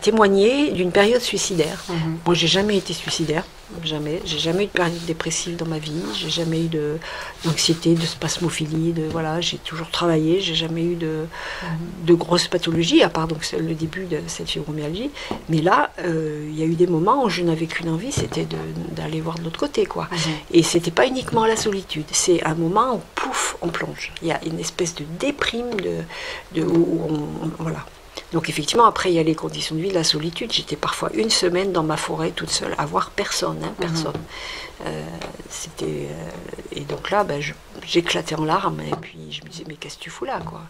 témoigner d'une période suicidaire. Moi, j'ai jamais été suicidaire, jamais. J'ai jamais eu de période dépressive dans ma vie, j'ai jamais eu d'anxiété, de spasmophilie, voilà, j'ai toujours travaillé, j'ai jamais eu de grosses pathologies, à part donc le début de cette fibromyalgie. Mais là, il y a eu des moments où je n'avais qu'une envie, c'était d'aller voir de l'autre côté, quoi. Et c'était pas uniquement la solitude, c'est un moment où pouf, on plonge. Il y a une espèce de déprime voilà. Donc effectivement, après, il y a les conditions de vie, la solitude. J'étais parfois une semaine dans ma forêt toute seule, à voir personne, hein, personne. Et donc là, j'éclatais en larmes, et puis je me disais, mais qu'est-ce que tu fous là, quoi?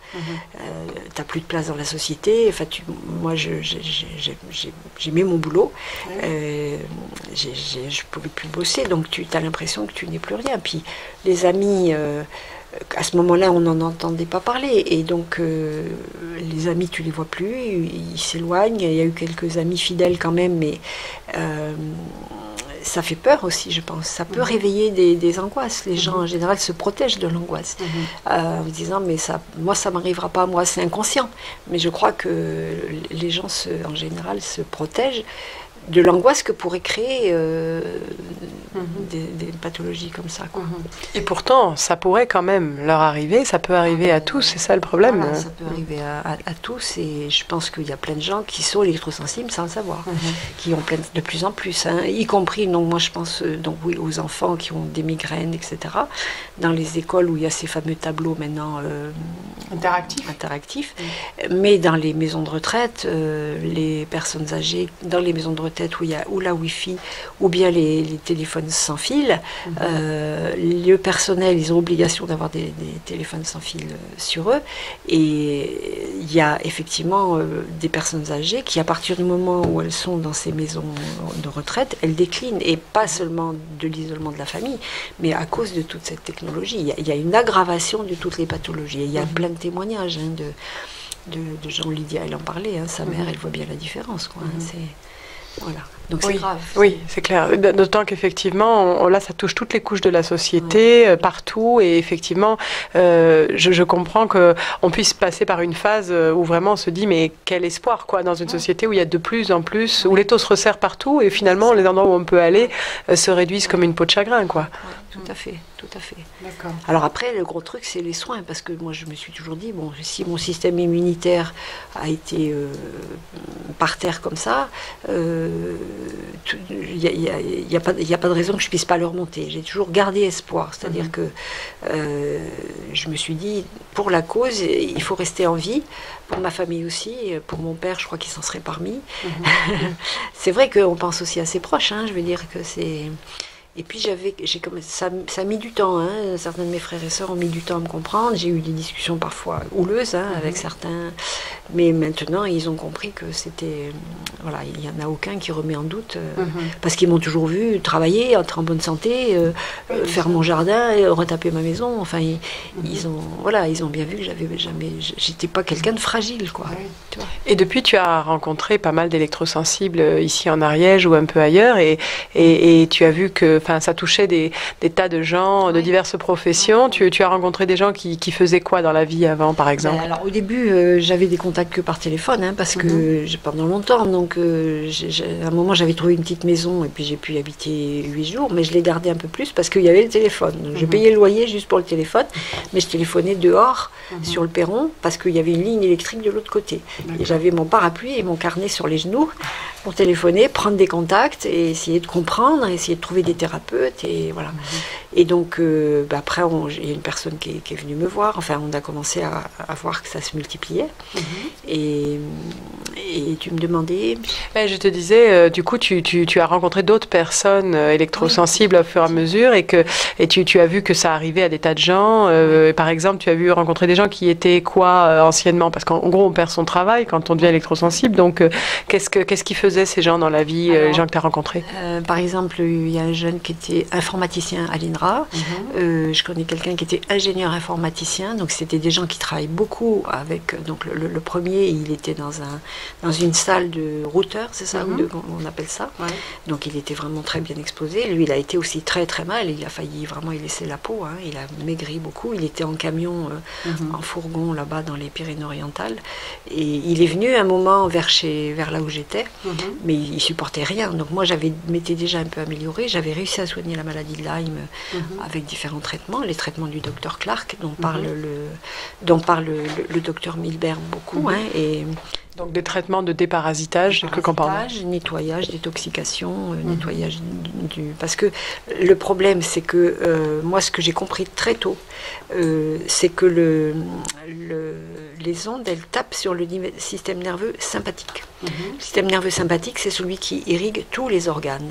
T'as plus de place dans la société. Enfin, moi, j'aimais mon boulot. Je pouvais plus bosser, donc tu as l'impression que tu n'es plus rien. Puis les amis... à ce moment-là, on n'en entendait pas parler. Et donc, les amis, tu les vois plus, ils s'éloignent. Il y a eu quelques amis fidèles quand même, mais ça fait peur aussi, je pense. Ça peut réveiller des angoisses. Les gens, en général, se protègent de l'angoisse. En se disant, mais moi, ça ne m'arrivera pas. Moi, c'est inconscient. Mais je crois que les gens, en général, se protègent de l'angoisse que pourrait créer des pathologies comme ça, quoi. Et pourtant, ça pourrait quand même leur arriver, ça peut arriver à tous, c'est ça le problème. Voilà, ça peut arriver à tous, et je pense qu'il y a plein de gens qui sont électrosensibles sans le savoir, qui ont de plus en plus, hein, y compris, donc moi je pense oui, aux enfants qui ont des migraines, etc. Dans les écoles où il y a ces fameux tableaux maintenant interactifs. Mais dans les maisons de retraite, les personnes âgées, dans les maisons de retraite où il y a ou la Wi-Fi ou bien les téléphones sans fil, le personnel, ils ont obligation d'avoir des téléphones sans fil sur eux, et il y a effectivement des personnes âgées qui, à partir du moment où elles sont dans ces maisons de retraite, elles déclinent, et pas seulement de l'isolement de la famille, mais à cause de toute cette technologie. Il y a une aggravation de toutes les pathologies, et il y a plein de témoignages de gens. Lydia, elle en parlait, hein, sa mère, elle voit bien la différence, quoi, hein, voilà. Donc c'est grave. Oui, c'est clair. D'autant qu'effectivement, là, ça touche toutes les couches de la société, partout. Et effectivement, je comprends qu'on puisse passer par une phase où vraiment on se dit, mais quel espoir, quoi, dans une société où il y a de plus en plus, où les taux se resserrent partout, et finalement, les endroits où on peut aller se réduisent comme une peau de chagrin, quoi. Tout à fait, tout à fait. D'accord. Alors après, le gros truc, c'est les soins, parce que moi, je me suis toujours dit, bon, si mon système immunitaire a été par terre comme ça, il y a pas de raison que je puisse pas le remonter. J'ai toujours gardé espoir, c'est-à-dire que je me suis dit, pour la cause, il faut rester en vie, pour ma famille aussi, pour mon père, je crois qu'il s'en serait parmi. C'est vrai qu'on pense aussi à ses proches, hein, je veux dire que c'est... Et puis ça a mis du temps, hein. Certains de mes frères et sœurs ont mis du temps à me comprendre. J'ai eu des discussions parfois houleuses, hein, avec certains, mais maintenant ils ont compris que c'était, voilà, il n'y en a aucun qui remet en doute, parce qu'ils m'ont toujours vu travailler, être en bonne santé, faire mon jardin, retaper ma maison. Enfin, ils ont bien vu que j'étais pas quelqu'un de fragile, quoi. Tu vois. Et depuis, tu as rencontré pas mal d'électrosensibles ici en Ariège ou un peu ailleurs, et tu as vu que ça touchait des tas de gens de diverses professions. Tu as rencontré des gens qui faisaient quoi dans la vie avant, par exemple? Alors, au début, j'avais des contacts que par téléphone, hein, parce que pendant longtemps, donc à un moment, j'avais trouvé une petite maison et puis j'ai pu y habiter 8 jours, mais je l'ai gardé un peu plus parce qu'il y avait le téléphone. Donc, je payais le loyer juste pour le téléphone, mais je téléphonais dehors, sur le perron, parce qu'il y avait une ligne électrique de l'autre côté. Et j'avais mon parapluie et mon carnet sur les genoux pour téléphoner, prendre des contacts et essayer de comprendre, essayer de trouver des thérapeutes, et voilà. Et donc après, il y a une personne qui est venue me voir. Enfin, on a commencé à voir que ça se multipliait. Et tu me demandais... Je te disais, du coup, tu as rencontré d'autres personnes électrosensibles au fur et à mesure, et tu as vu que ça arrivait à des tas de gens. Par exemple, tu as rencontré des gens qui étaient quoi anciennement? Parce qu'en gros, on perd son travail quand on devient électrosensible. Donc, qu'est-ce qu'ils faisaient ces gens dans la vie, les gens que tu as rencontrés? Par exemple, il y a un jeune qui était informaticien à l'INRA. Je connais quelqu'un qui était ingénieur informaticien. Donc, c'était des gens qui travaillent beaucoup avec... Donc, le premier, il était dans une salle de routeur, c'est ça, on appelle ça. Donc, il était vraiment très bien exposé. Lui, il a été aussi très, très mal. Il a failli vraiment y laisser la peau. Hein. Il a maigri beaucoup. Il était en camion, en fourgon, là-bas, dans les Pyrénées-Orientales. Et il est venu un moment vers là où j'étais, mais il supportait rien. Donc, moi, m'étais déjà un peu améliorée. J'avais réussi à soigner la maladie de Lyme avec différents traitements, les traitements du docteur Clark, dont parle le docteur Milberg beaucoup. Hein, et donc des traitements de déparasitage, nettoyage, détoxication, nettoyage parce que le problème, c'est que moi, ce que j'ai compris très tôt, c'est que les ondes, elles tapent sur le système nerveux sympathique. Le système nerveux sympathique, c'est celui qui irrigue tous les organes.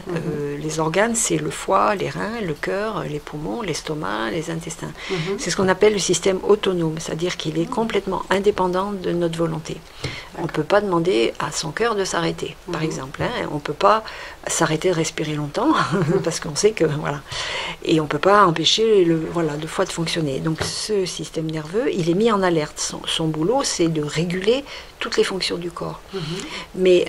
Les organes, c'est le foie, les reins, le cœur, les poumons, l'estomac, les intestins. C'est ce qu'on appelle le système autonome, c'est-à-dire qu'il est complètement indépendant de notre volonté. On ne peut pas demander à son cœur de s'arrêter, par exemple. Hein. On ne peut pas s'arrêter de respirer longtemps, parce qu'on sait que... Voilà. Et on ne peut pas empêcher le foie de fonctionner. Donc ce système nerveux, il est mis en alerte. Son boulot, c'est de réguler toutes les fonctions du corps. Mais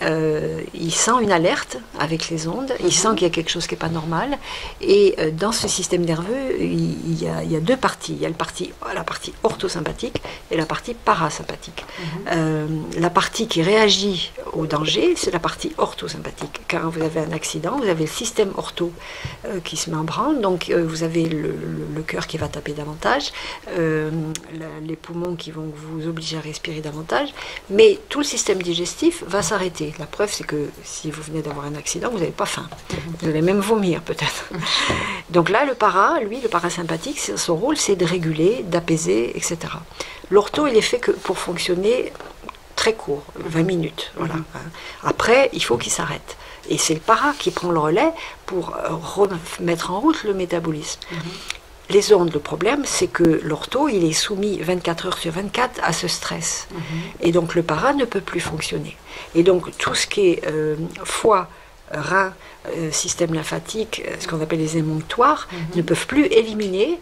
il sent une alerte avec les ondes, il sent qu'il y a quelque chose qui n'est pas normal. Et dans ce système nerveux, il y a deux parties. Il y a la partie orthosympathique et la partie parasympathique. La partie qui réagit au danger, c'est la partie orthosympathique. Quand vous avez un accident, vous avez le système ortho qui se met en branle, donc vous avez le cœur qui va taper davantage, les poumons qui vont vous obliger à respirer davantage, mais tout le système digestif va s'arrêter. La preuve, c'est que si vous venez d'avoir un accident, vous n'avez pas faim. Vous allez même vomir peut-être. Donc là, le parasympathique, son rôle, c'est de réguler, d'apaiser, etc. L'ortho, il est fait que pour fonctionner très court, 20 minutes. Voilà. Après, il faut qu'il s'arrête. Et c'est le para qui prend le relais pour remettre en route le métabolisme. Les ondes, le problème, c'est que l'ortho, il est soumis 24 heures sur 24 à ce stress. Et donc le para ne peut plus fonctionner. Et donc tout ce qui est foie, rein, système lymphatique, ce qu'on appelle les émonctoires, ne peuvent plus éliminer.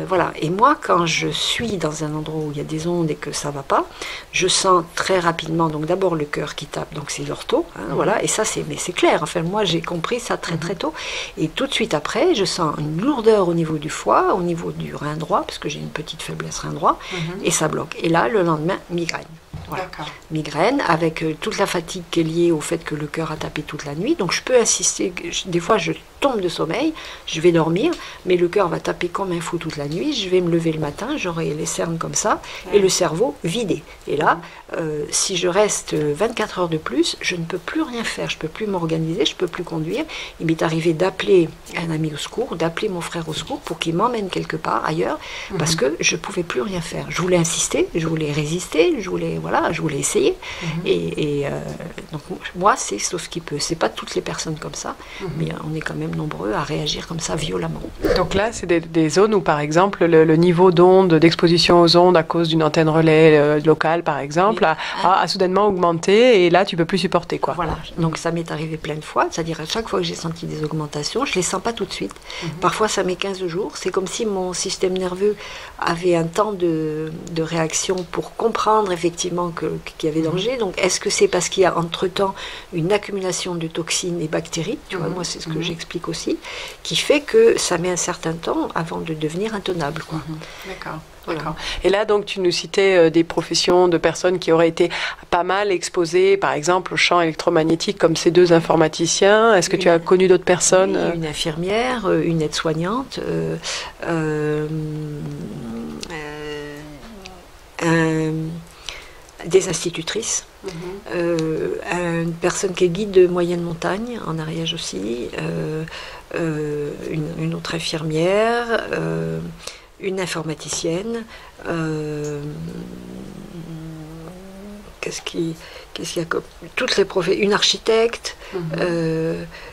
Voilà. Et moi, quand je suis dans un endroit où il y a des ondes et que ça ne va pas, je sens très rapidement, donc d'abord le cœur qui tape, donc c'est l'ortho, voilà, et ça c'est clair, enfin moi j'ai compris ça très très tôt, et tout de suite après, je sens une lourdeur au niveau du foie, au niveau du rein droit, parce que j'ai une petite faiblesse rein droit, et ça bloque. Et là, le lendemain, migraine. Voilà. Migraine, avec toute la fatigue qui est liée au fait que le cœur a tapé toute la nuit. Donc je peux insister, des fois je tombe de sommeil, je vais dormir, mais le cœur va taper comme un fou toute la nuit. Je vais me lever le matin, j'aurai les cernes comme ça, et le cerveau vidé. Et là, si je reste 24 heures de plus, je ne peux plus rien faire, je ne peux plus m'organiser, je ne peux plus conduire. Il m'est arrivé d'appeler un ami au secours, d'appeler mon frère au secours pour qu'il m'emmène quelque part ailleurs, parce que je ne pouvais plus rien faire. Je voulais insister, je voulais résister, je voulais essayer. Donc moi, c'est sauf qui peut. C'est pas toutes les personnes comme ça, mais on est quand même nombreux à réagir comme ça violemment. Donc là, c'est des zones où, par exemple, le niveau d'onde, d'exposition aux ondes à cause d'une antenne relais locale, par exemple, a soudainement augmenté, et là, tu peux plus supporter, quoi. Voilà. Donc ça m'est arrivé plein de fois, c'est-à-dire à chaque fois que j'ai senti des augmentations, je les sens pas tout de suite. Parfois, ça met 15 jours. C'est comme si mon système nerveux avait un temps de réaction pour comprendre effectivement qu'il y avait danger. Donc, est-ce que c'est parce qu'il y a entre-temps une accumulation de toxines et bactéries, tu vois, moi c'est ce que j'explique aussi, qui fait que ça met un certain temps avant de devenir intenable, quoi. D'accord. Voilà. Et là, donc, tu nous citais des professions de personnes qui auraient été pas mal exposées, par exemple, au champ électromagnétique, comme ces deux informaticiens. Est-ce que tu as connu d'autres personnes? Oui, une infirmière, une aide-soignante, des institutrices, une personne qui est guide de moyenne montagne, en Ariège aussi, une autre infirmière, une informaticienne, qu'est-ce qu'il y a comme toutes les une architecte,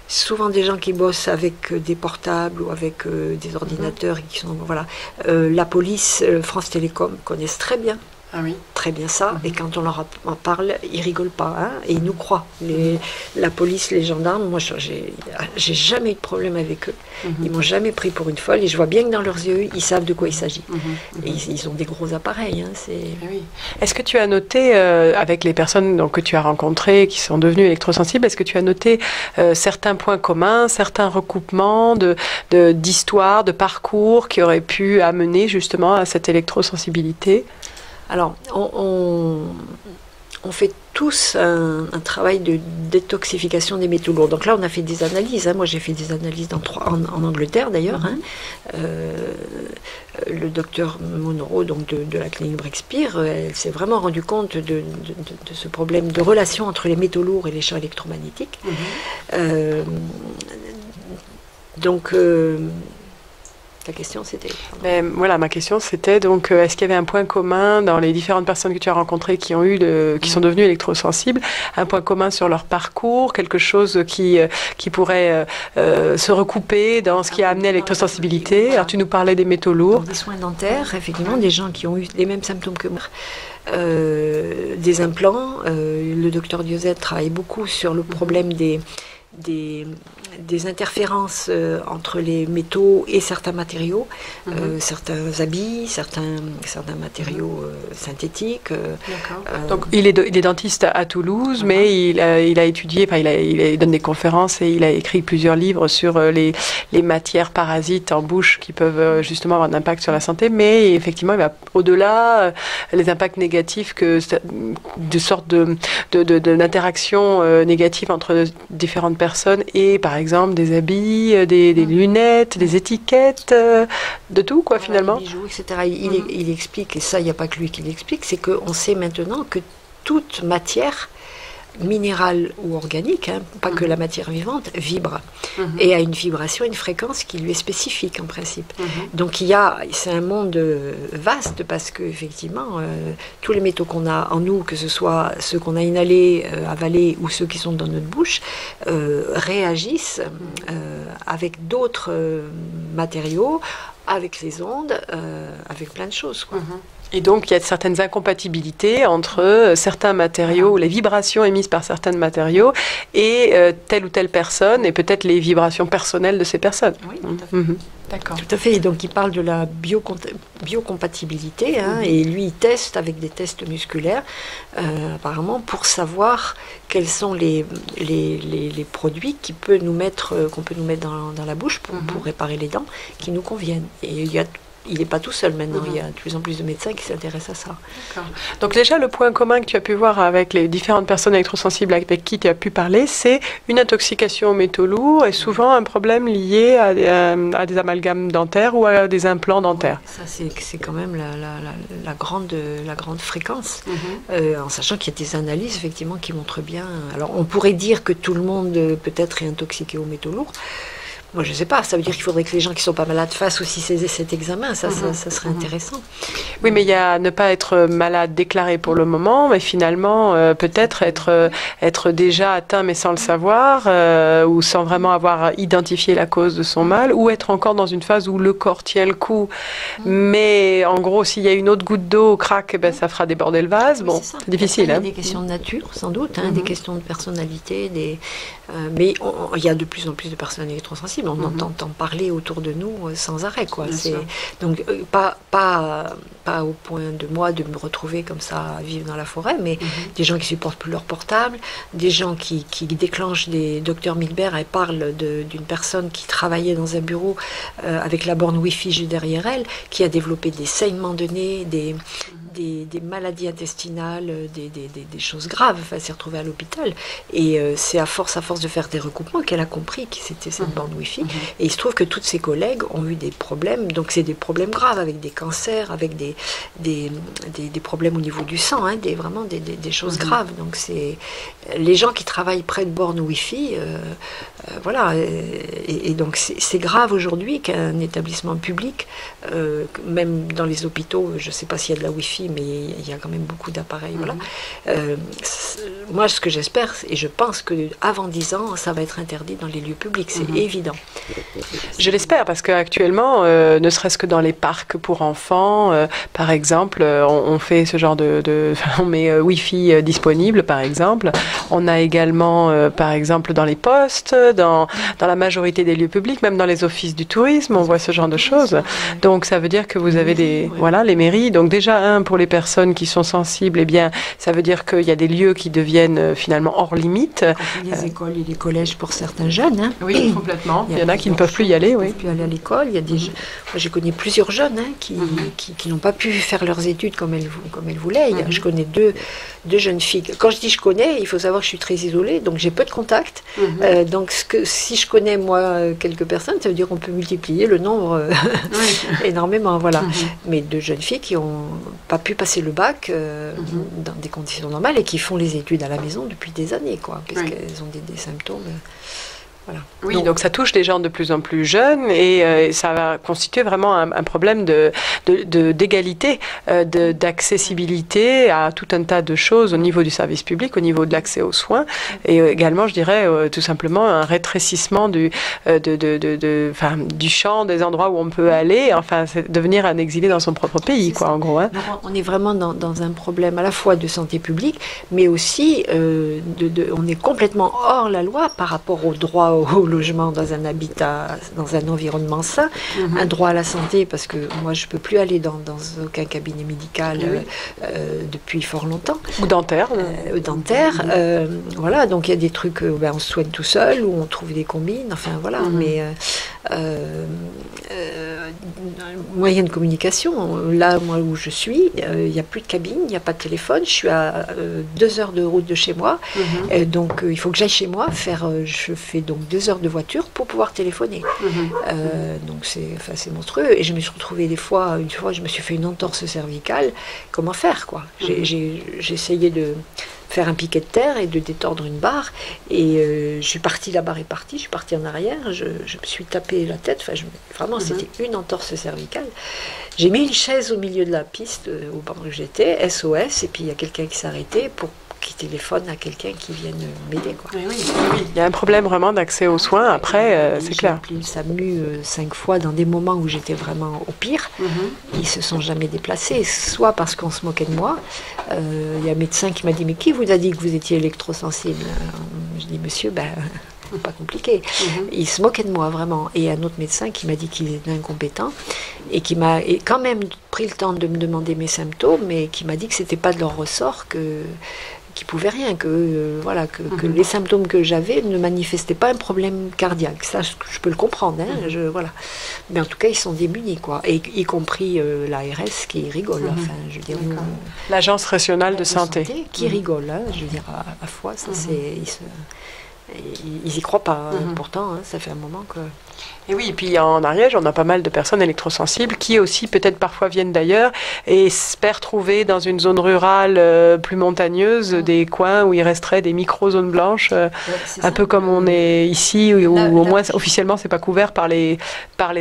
souvent des gens qui bossent avec des portables ou avec des ordinateurs et qui sont voilà. La police, France Télécom connaissent très bien. Ah oui. Très bien ça, et quand on leur en parle, ils rigolent pas, hein, et ils nous croient. La police, les gendarmes, moi j'ai jamais eu de problème avec eux. Ils m'ont jamais pris pour une folle, et je vois bien que dans leurs yeux, ils savent de quoi il s'agit. Et ils ont des gros appareils. Hein, oui. Est-ce que tu as noté, avec les personnes donc, que tu as rencontrées, qui sont devenues électrosensibles, est-ce que tu as noté certains points communs, certains recoupements d'histoires, de parcours qui auraient pu amener justement à cette électrosensibilité? Alors, on fait tous un travail de détoxification des métaux lourds. Donc là, on a fait des analyses. Hein. Moi, j'ai fait des analyses en Angleterre, d'ailleurs. Hein. Le docteur Monroe, donc de la clinique Breakspire, elle s'est vraiment rendu compte de ce problème de relation entre les métaux lourds et les champs électromagnétiques. Donc... Ta question, c'était... Voilà, ma question, c'était donc, est-ce qu'il y avait un point commun dans les différentes personnes que tu as rencontrées qui sont devenues électrosensibles, un point commun sur leur parcours, quelque chose qui pourrait se recouper dans ce qui a amené à l'électrosensibilité? Alors, tu nous parlais des métaux lourds. Des soins dentaires, effectivement, des gens qui ont eu les mêmes symptômes que moi. Des implants. Le docteur Diozet travaille beaucoup sur le problème des interférences entre les métaux et certains matériaux, certains habits, certains matériaux synthétiques. Donc il est dentiste à Toulouse, mais il a étudié, il donne des conférences et il a écrit plusieurs livres sur les matières parasites en bouche qui peuvent justement avoir un impact sur la santé, mais effectivement il va au-delà les impacts négatifs de sortes d'interactions négatives entre différentes personnes et par exemple des habits, des lunettes, des étiquettes, de tout quoi finalement. Des bijoux, etc. Il explique, et ça il n'y a pas que lui qui l'explique, c'est qu'on sait maintenant que toute matière minérale ou organique, hein, pas que la matière vivante, vibre et a une vibration, une fréquence qui lui est spécifique en principe. Donc c'est un monde vaste parce que effectivement tous les métaux qu'on a en nous, que ce soit ceux qu'on a inhalés, avalés ou ceux qui sont dans notre bouche, réagissent avec d'autres matériaux, avec les ondes, avec plein de choses, quoi. Et donc, il y a certaines incompatibilités entre certains matériaux, les vibrations émises par certains matériaux et telle ou telle personne, et peut-être les vibrations personnelles de ces personnes. Oui, tout à fait. D'accord. Tout à fait. Et donc, il parle de la biocompatibilité, hein, et lui, il teste avec des tests musculaires, apparemment, pour savoir quels sont les produits qu'on peut nous mettre dans la bouche pour réparer les dents, qui nous conviennent. Et il y a il n'est pas tout seul maintenant. Il y a de plus en plus de médecins qui s'intéressent à ça. Donc déjà, le point commun que tu as pu voir avec les différentes personnes électrosensibles avec qui tu as pu parler, c'est une intoxication aux métaux lourds et souvent un problème lié à des amalgames dentaires ou à des implants dentaires. Ça, c'est quand même la grande fréquence, en sachant qu'il y a des analyses effectivement qui montrent bien. Alors on pourrait dire que tout le monde peut-être est intoxiqué aux métaux lourds. Moi, je ne sais pas, ça veut dire qu'il faudrait que les gens qui ne sont pas malades fassent aussi cet examen, ça serait intéressant. Oui, mais il y a ne pas être malade déclaré pour le moment, mais finalement, peut-être être déjà atteint mais sans le savoir, ou sans vraiment avoir identifié la cause de son mal, ou être encore dans une phase où le corps tient le coup, mais en gros, s'il y a une autre goutte d'eau, crac, ben, ça fera déborder le vase. Bon, c'est difficile. Il y a des questions de nature, sans doute, des questions de personnalité, mais il y a de plus en plus de personnes électrosensibles. On entend parler autour de nous sans arrêt, quoi. Donc pas au point de moi de me retrouver comme ça à vivre dans la forêt, mais des gens qui supportent plus leur portable, des gens qui déclenchent des docteurs Milbert. Elle parle d'une personne qui travaillait dans un bureau avec la borne Wi-Fi juste derrière elle, qui a développé des saignements de nez, des maladies intestinales, des choses graves. Enfin, elle s'est retrouvée à l'hôpital. Et c'est à force de faire des recoupements qu'elle a compris que c'était cette borne Wi-Fi. Et il se trouve que toutes ses collègues ont eu des problèmes. Donc c'est des problèmes graves, avec des cancers, avec des problèmes au niveau du sang, vraiment des choses graves. Donc c'est les gens qui travaillent près de bornes Wi-Fi, voilà. Et donc c'est grave aujourd'hui qu'un établissement public, même dans les hôpitaux, je ne sais pas s'il y a de la Wi-Fi, mais il y a quand même beaucoup d'appareils. Voilà. Moi, ce que j'espère, et je pense qu'avant 10 ans, ça va être interdit dans les lieux publics, c'est évident. Je l'espère, parce qu'actuellement, ne serait-ce que dans les parcs pour enfants, par exemple, on fait ce genre on met Wi-Fi disponible, par exemple. On a également, par exemple, dans les postes, dans la majorité des lieux publics, même dans les offices du tourisme, on voit ce genre de choses. Donc, ça veut dire que vous avez les mairies. Donc, déjà, pour les personnes qui sont sensibles, eh bien, ça veut dire qu'il y a des lieux qui deviennent finalement hors limite. Les écoles et les collèges pour certains jeunes. Oui, complètement. Il y en a qui ne peuvent plus y aller. Ils ne peuvent plus aller à l'école. Il y a moi, je connais plusieurs jeunes qui n'ont pas pu faire leurs études comme elles voulaient. Je connais deux jeunes filles. Quand je dis je connais, il faut savoir que je suis très isolée, donc j'ai peu de contacts. Donc si je connais, moi, quelques personnes, ça veut dire qu'on peut multiplier le nombre énormément. Voilà. Mais deux jeunes filles qui n'ont pas pu passer le bac dans des conditions normales et qui font les études à la maison depuis des années, quoi, parce qu'elles ont des symptômes. Voilà. Oui, donc ça touche des gens de plus en plus jeunes et ça va constituer vraiment un problème d'égalité, d'accessibilité à tout un tas de choses au niveau du service public, au niveau de l'accès aux soins et également, je dirais, tout simplement un rétrécissement du champ des endroits où on peut aller, enfin, c'est devenir un exilé dans son propre pays, quoi, en gros. Donc, on est vraiment dans un problème à la fois de santé publique, mais aussi on est complètement hors la loi par rapport au droit au logement dans un habitat, dans un environnement sain, un droit à la santé, parce que moi je ne peux plus aller dans aucun cabinet médical depuis fort longtemps. Ou dentaire. Voilà, donc il y a des trucs où on se soigne tout seul, où on trouve des combines, enfin voilà, mais moyen de communication, là moi où je suis, il n'y a plus de cabine, il n'y a pas de téléphone, je suis à 2 heures de route de chez moi, donc il faut que j'aille chez moi, je fais donc 2 heures de voiture pour pouvoir téléphoner. Donc c'est monstrueux. Et je me suis retrouvée une fois, je me suis fait une entorse cervicale. Comment faire, quoi? J'ai essayé de faire un piquet de terre et de détordre une barre. Et je suis partie, la barre est partie, je suis partie en arrière, je me suis tapé la tête. Enfin, vraiment, c'était une entorse cervicale. J'ai mis une chaise au milieu de la piste au bord où j'étais, SOS, et puis il y a quelqu'un qui s'est arrêté qui téléphone à quelqu'un qui vienne m'aider, quoi. Oui. Il y a un problème vraiment d'accès aux soins, après, c'est clair. J'ai appelé le SAMU 5 fois dans des moments où j'étais vraiment au pire. Ils se sont jamais déplacés, soit parce qu'on se moquait de moi. Il y a un médecin qui m'a dit « Mais qui vous a dit que vous étiez électrosensible ?» Je dis « Monsieur, pas compliqué. » Il se moquait de moi, vraiment. Et un autre médecin qui m'a dit qu'il était incompétent et qui m'a quand même pris le temps de me demander mes symptômes, mais qui m'a dit que c'était pas de leur ressort, qui pouvaient rien, voilà, que les symptômes que j'avais ne manifestaient pas un problème cardiaque. Ça, je peux le comprendre, hein, voilà. Mais en tout cas, ils sont démunis, quoi. Et y compris l'ARS qui rigole, enfin, je veux dire. L'Agence régionale de santé. Qui rigole, hein, je veux dire, à fois, ça c'est... Ils y croient pas, pourtant, hein, ça fait un moment que... Et oui, et puis en Ariège, on a pas mal de personnes électrosensibles qui aussi peut-être parfois viennent d'ailleurs et espèrent trouver dans une zone rurale plus montagneuse des coins où il resterait des micro-zones blanches, un peu comme on est ici, où au moins officiellement c'est pas couvert par les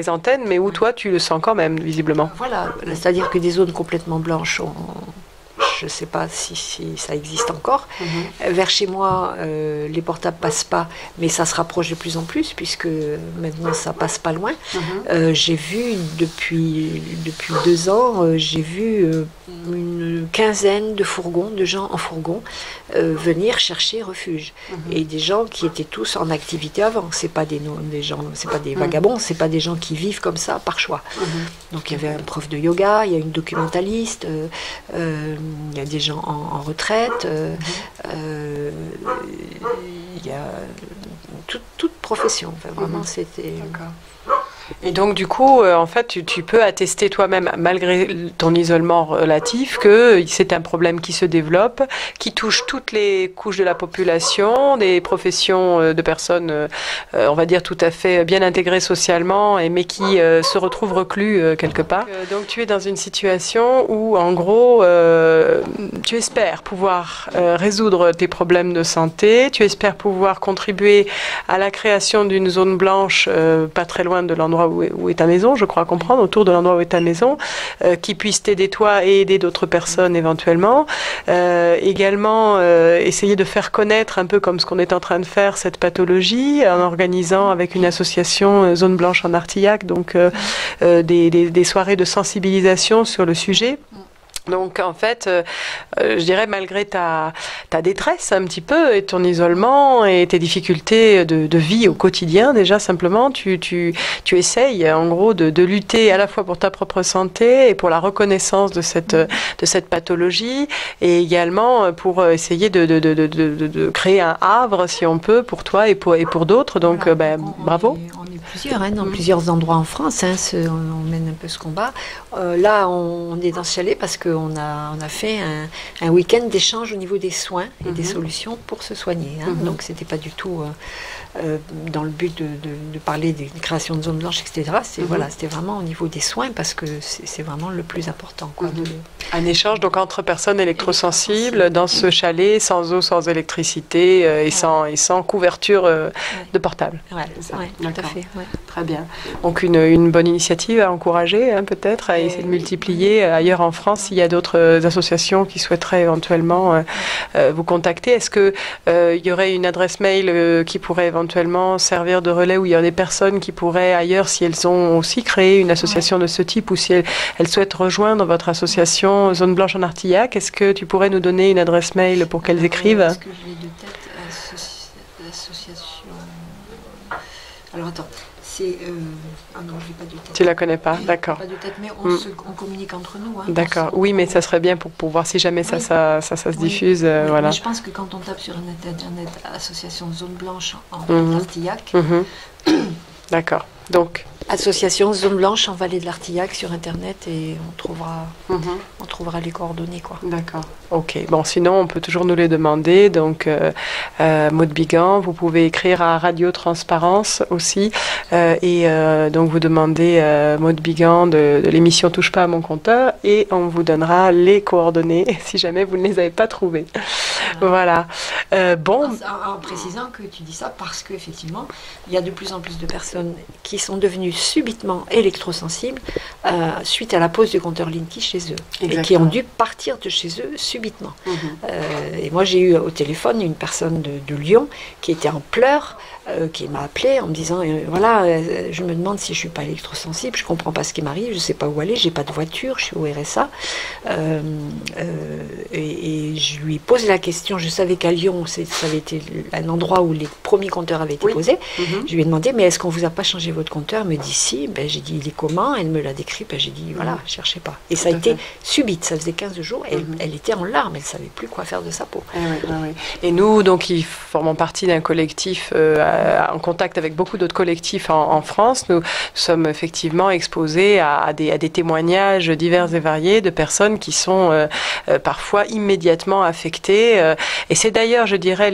antennes, mais où toi tu le sens quand même, visiblement. Voilà, c'est-à-dire que des zones complètement blanches, je ne sais pas si ça existe encore. Vers chez moi, les portables passent pas, mais ça se rapproche de plus en plus, puisque maintenant ça passe pas loin. J'ai vu depuis 2 ans, j'ai vu une quinzaine de fourgons, de gens en fourgon, venir chercher refuge. Et des gens qui étaient tous en activité avant. C'est pas des gens, c'est pas des vagabonds, c'est pas des gens qui vivent comme ça par choix. Donc il y avait un prof de yoga, il y a une documentaliste, il y a des gens en retraite, il y a toute profession. Enfin, vraiment, c'était... Et donc, du coup, en fait, tu peux attester toi-même, malgré ton isolement relatif, que c'est un problème qui se développe, qui touche toutes les couches de la population, des professions de personnes, on va dire, tout à fait bien intégrées socialement, mais qui se retrouvent reclus quelque part. Donc, tu es dans une situation où, en gros, tu espères pouvoir résoudre tes problèmes de santé, tu espères pouvoir contribuer à la création d'une zone blanche pas très loin de l'endroit où est ta maison, je crois comprendre, autour de l'endroit où est ta maison, qui puisse t'aider toi et aider d'autres personnes éventuellement. Également, essayer de faire connaître un peu comme ce qu'on est en train de faire, cette pathologie, en organisant avec une association Zone Blanche en Artillac, donc des soirées de sensibilisation sur le sujet. Donc en fait, je dirais malgré ta détresse un petit peu et ton isolement et tes difficultés de vie au quotidien, déjà simplement, tu essayes en gros de lutter à la fois pour ta propre santé et pour la reconnaissance de cette pathologie et également pour essayer de créer un havre, si on peut, pour toi et pour d'autres. Donc voilà, bravo. On est plusieurs, hein, dans plusieurs endroits en France, hein, on mène un peu ce combat. Là, on est dans ce chalet parce qu'on a fait un week-end d'échange au niveau des soins et des solutions pour se soigner. Hein. Donc, c'était pas du tout dans le but de parler d'une création de zones blanches, etc. Voilà, c'était vraiment au niveau des soins parce que c'est vraiment le plus important. Quoi, un échange donc entre personnes électrosensibles dans ce chalet, sans eau, sans électricité et sans couverture de portable. Ouais, tout à fait. Ouais. Très bien. Donc une bonne initiative à encourager, hein, peut-être, à essayer de multiplier ailleurs en France s'il y a d'autres associations qui souhaiteraient éventuellement vous contacter. Est-ce que il y aurait une adresse mail qui pourrait éventuellement servir de relais, où il y a des personnes qui pourraient ailleurs, si elles ont aussi créé une association de ce type, ou si elles souhaitent rejoindre votre association Zone Blanche en Artillac, est-ce que tu pourrais nous donner une adresse mail pour qu'elles écrivent? Est-ce que j'ai de tête association... Alors attends, c'est... Ah non, je l'ai pas de tête. Tu la connais pas, d'accord. Pas de tête, mais on communique entre nous. Hein, d'accord, oui, mais ça serait bien pour voir si jamais ça se diffuse. Voilà. Mais je pense que quand on tape sur Internet association Zone Blanche en Artillac... D'accord, donc... Association Zone Blanche en Vallée de l'Artillac sur Internet et on trouvera les coordonnées. Quoi. D'accord. Ok. Bon, sinon, on peut toujours nous les demander. Donc, Maud Bigan, vous pouvez écrire à Radio Transparence aussi. Donc, vous demandez Maud Bigan de l'émission Touche pas à mon compteur et on vous donnera les coordonnées si jamais vous ne les avez pas trouvées. Voilà. Bon. En précisant que tu dis ça parce qu'effectivement, il y a de plus en plus de personnes qui sont devenues subitement électrosensibles suite à la pose du compteur Linky chez eux. Exactement. Et qui ont dû partir de chez eux subitement. Et moi j'ai eu au téléphone une personne de Lyon qui était en pleurs, qui m'a appelé en me disant voilà, je me demande si je suis pas électrosensible, je comprends pas ce qui m'arrive, je sais pas où aller, j'ai pas de voiture, je suis au RSA. Et je lui ai posé la question, je savais qu'à Lyon ça avait été un endroit où les premiers compteurs avaient été posés. Je lui ai demandé mais est-ce qu'on vous a pas changé votre compteur? Elle me dit dit si, ben, j'ai dit il est comment, elle me l'a décrit, ben, j'ai dit voilà, cherchez pas. Et ça a été subite, ça faisait 15 jours, elle était en larmes, elle savait plus quoi faire de sa peau. Et nous, donc, qui formons partie d'un collectif en contact avec beaucoup d'autres collectifs en France, nous sommes effectivement exposés à des témoignages divers et variés de personnes qui sont parfois immédiatement affectées. Et c'est d'ailleurs, je dirais,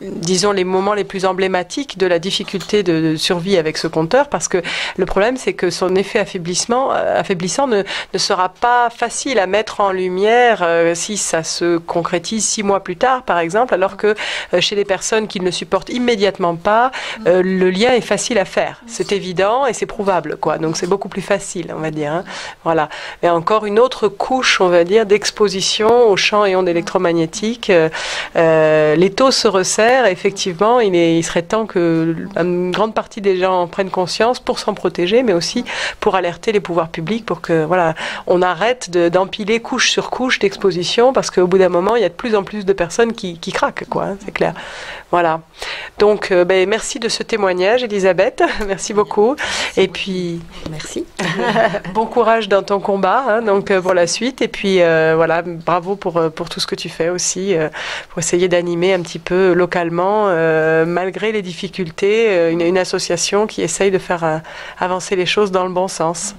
disons, les moments les plus emblématiques de la difficulté de survie avec ce compteur, parce que le problème, c'est que son effet affaiblissant ne sera pas facile à mettre en lumière si ça se concrétise 6 mois plus tard, par exemple, alors que chez les personnes qui ne le supportent immédiatement pas, le lien est facile à faire. C'est évident et c'est prouvable, quoi. Donc c'est beaucoup plus facile, on va dire. Hein. Voilà. Et encore une autre couche, on va dire, d'exposition aux champs et ondes électromagnétiques. Les taux se resserrent. Effectivement, il serait temps que une grande partie des gens en prennent conscience pour s'en protéger, mais aussi pour alerter les pouvoirs publics pour que, voilà, on arrête d'empiler couche sur couche d'exposition, parce qu'au bout d'un moment, il y a de plus en plus de personnes qui craquent, quoi. Hein, c'est clair. Voilà. Donc, merci de ce témoignage, Elisabeth. Merci beaucoup. Et puis, merci. Bon courage dans ton combat, hein, donc pour la suite. Et puis, voilà, bravo pour tout ce que tu fais aussi, pour essayer d'animer un petit peu localement, malgré les difficultés, une association qui essaye de faire avancer les choses dans le bon sens.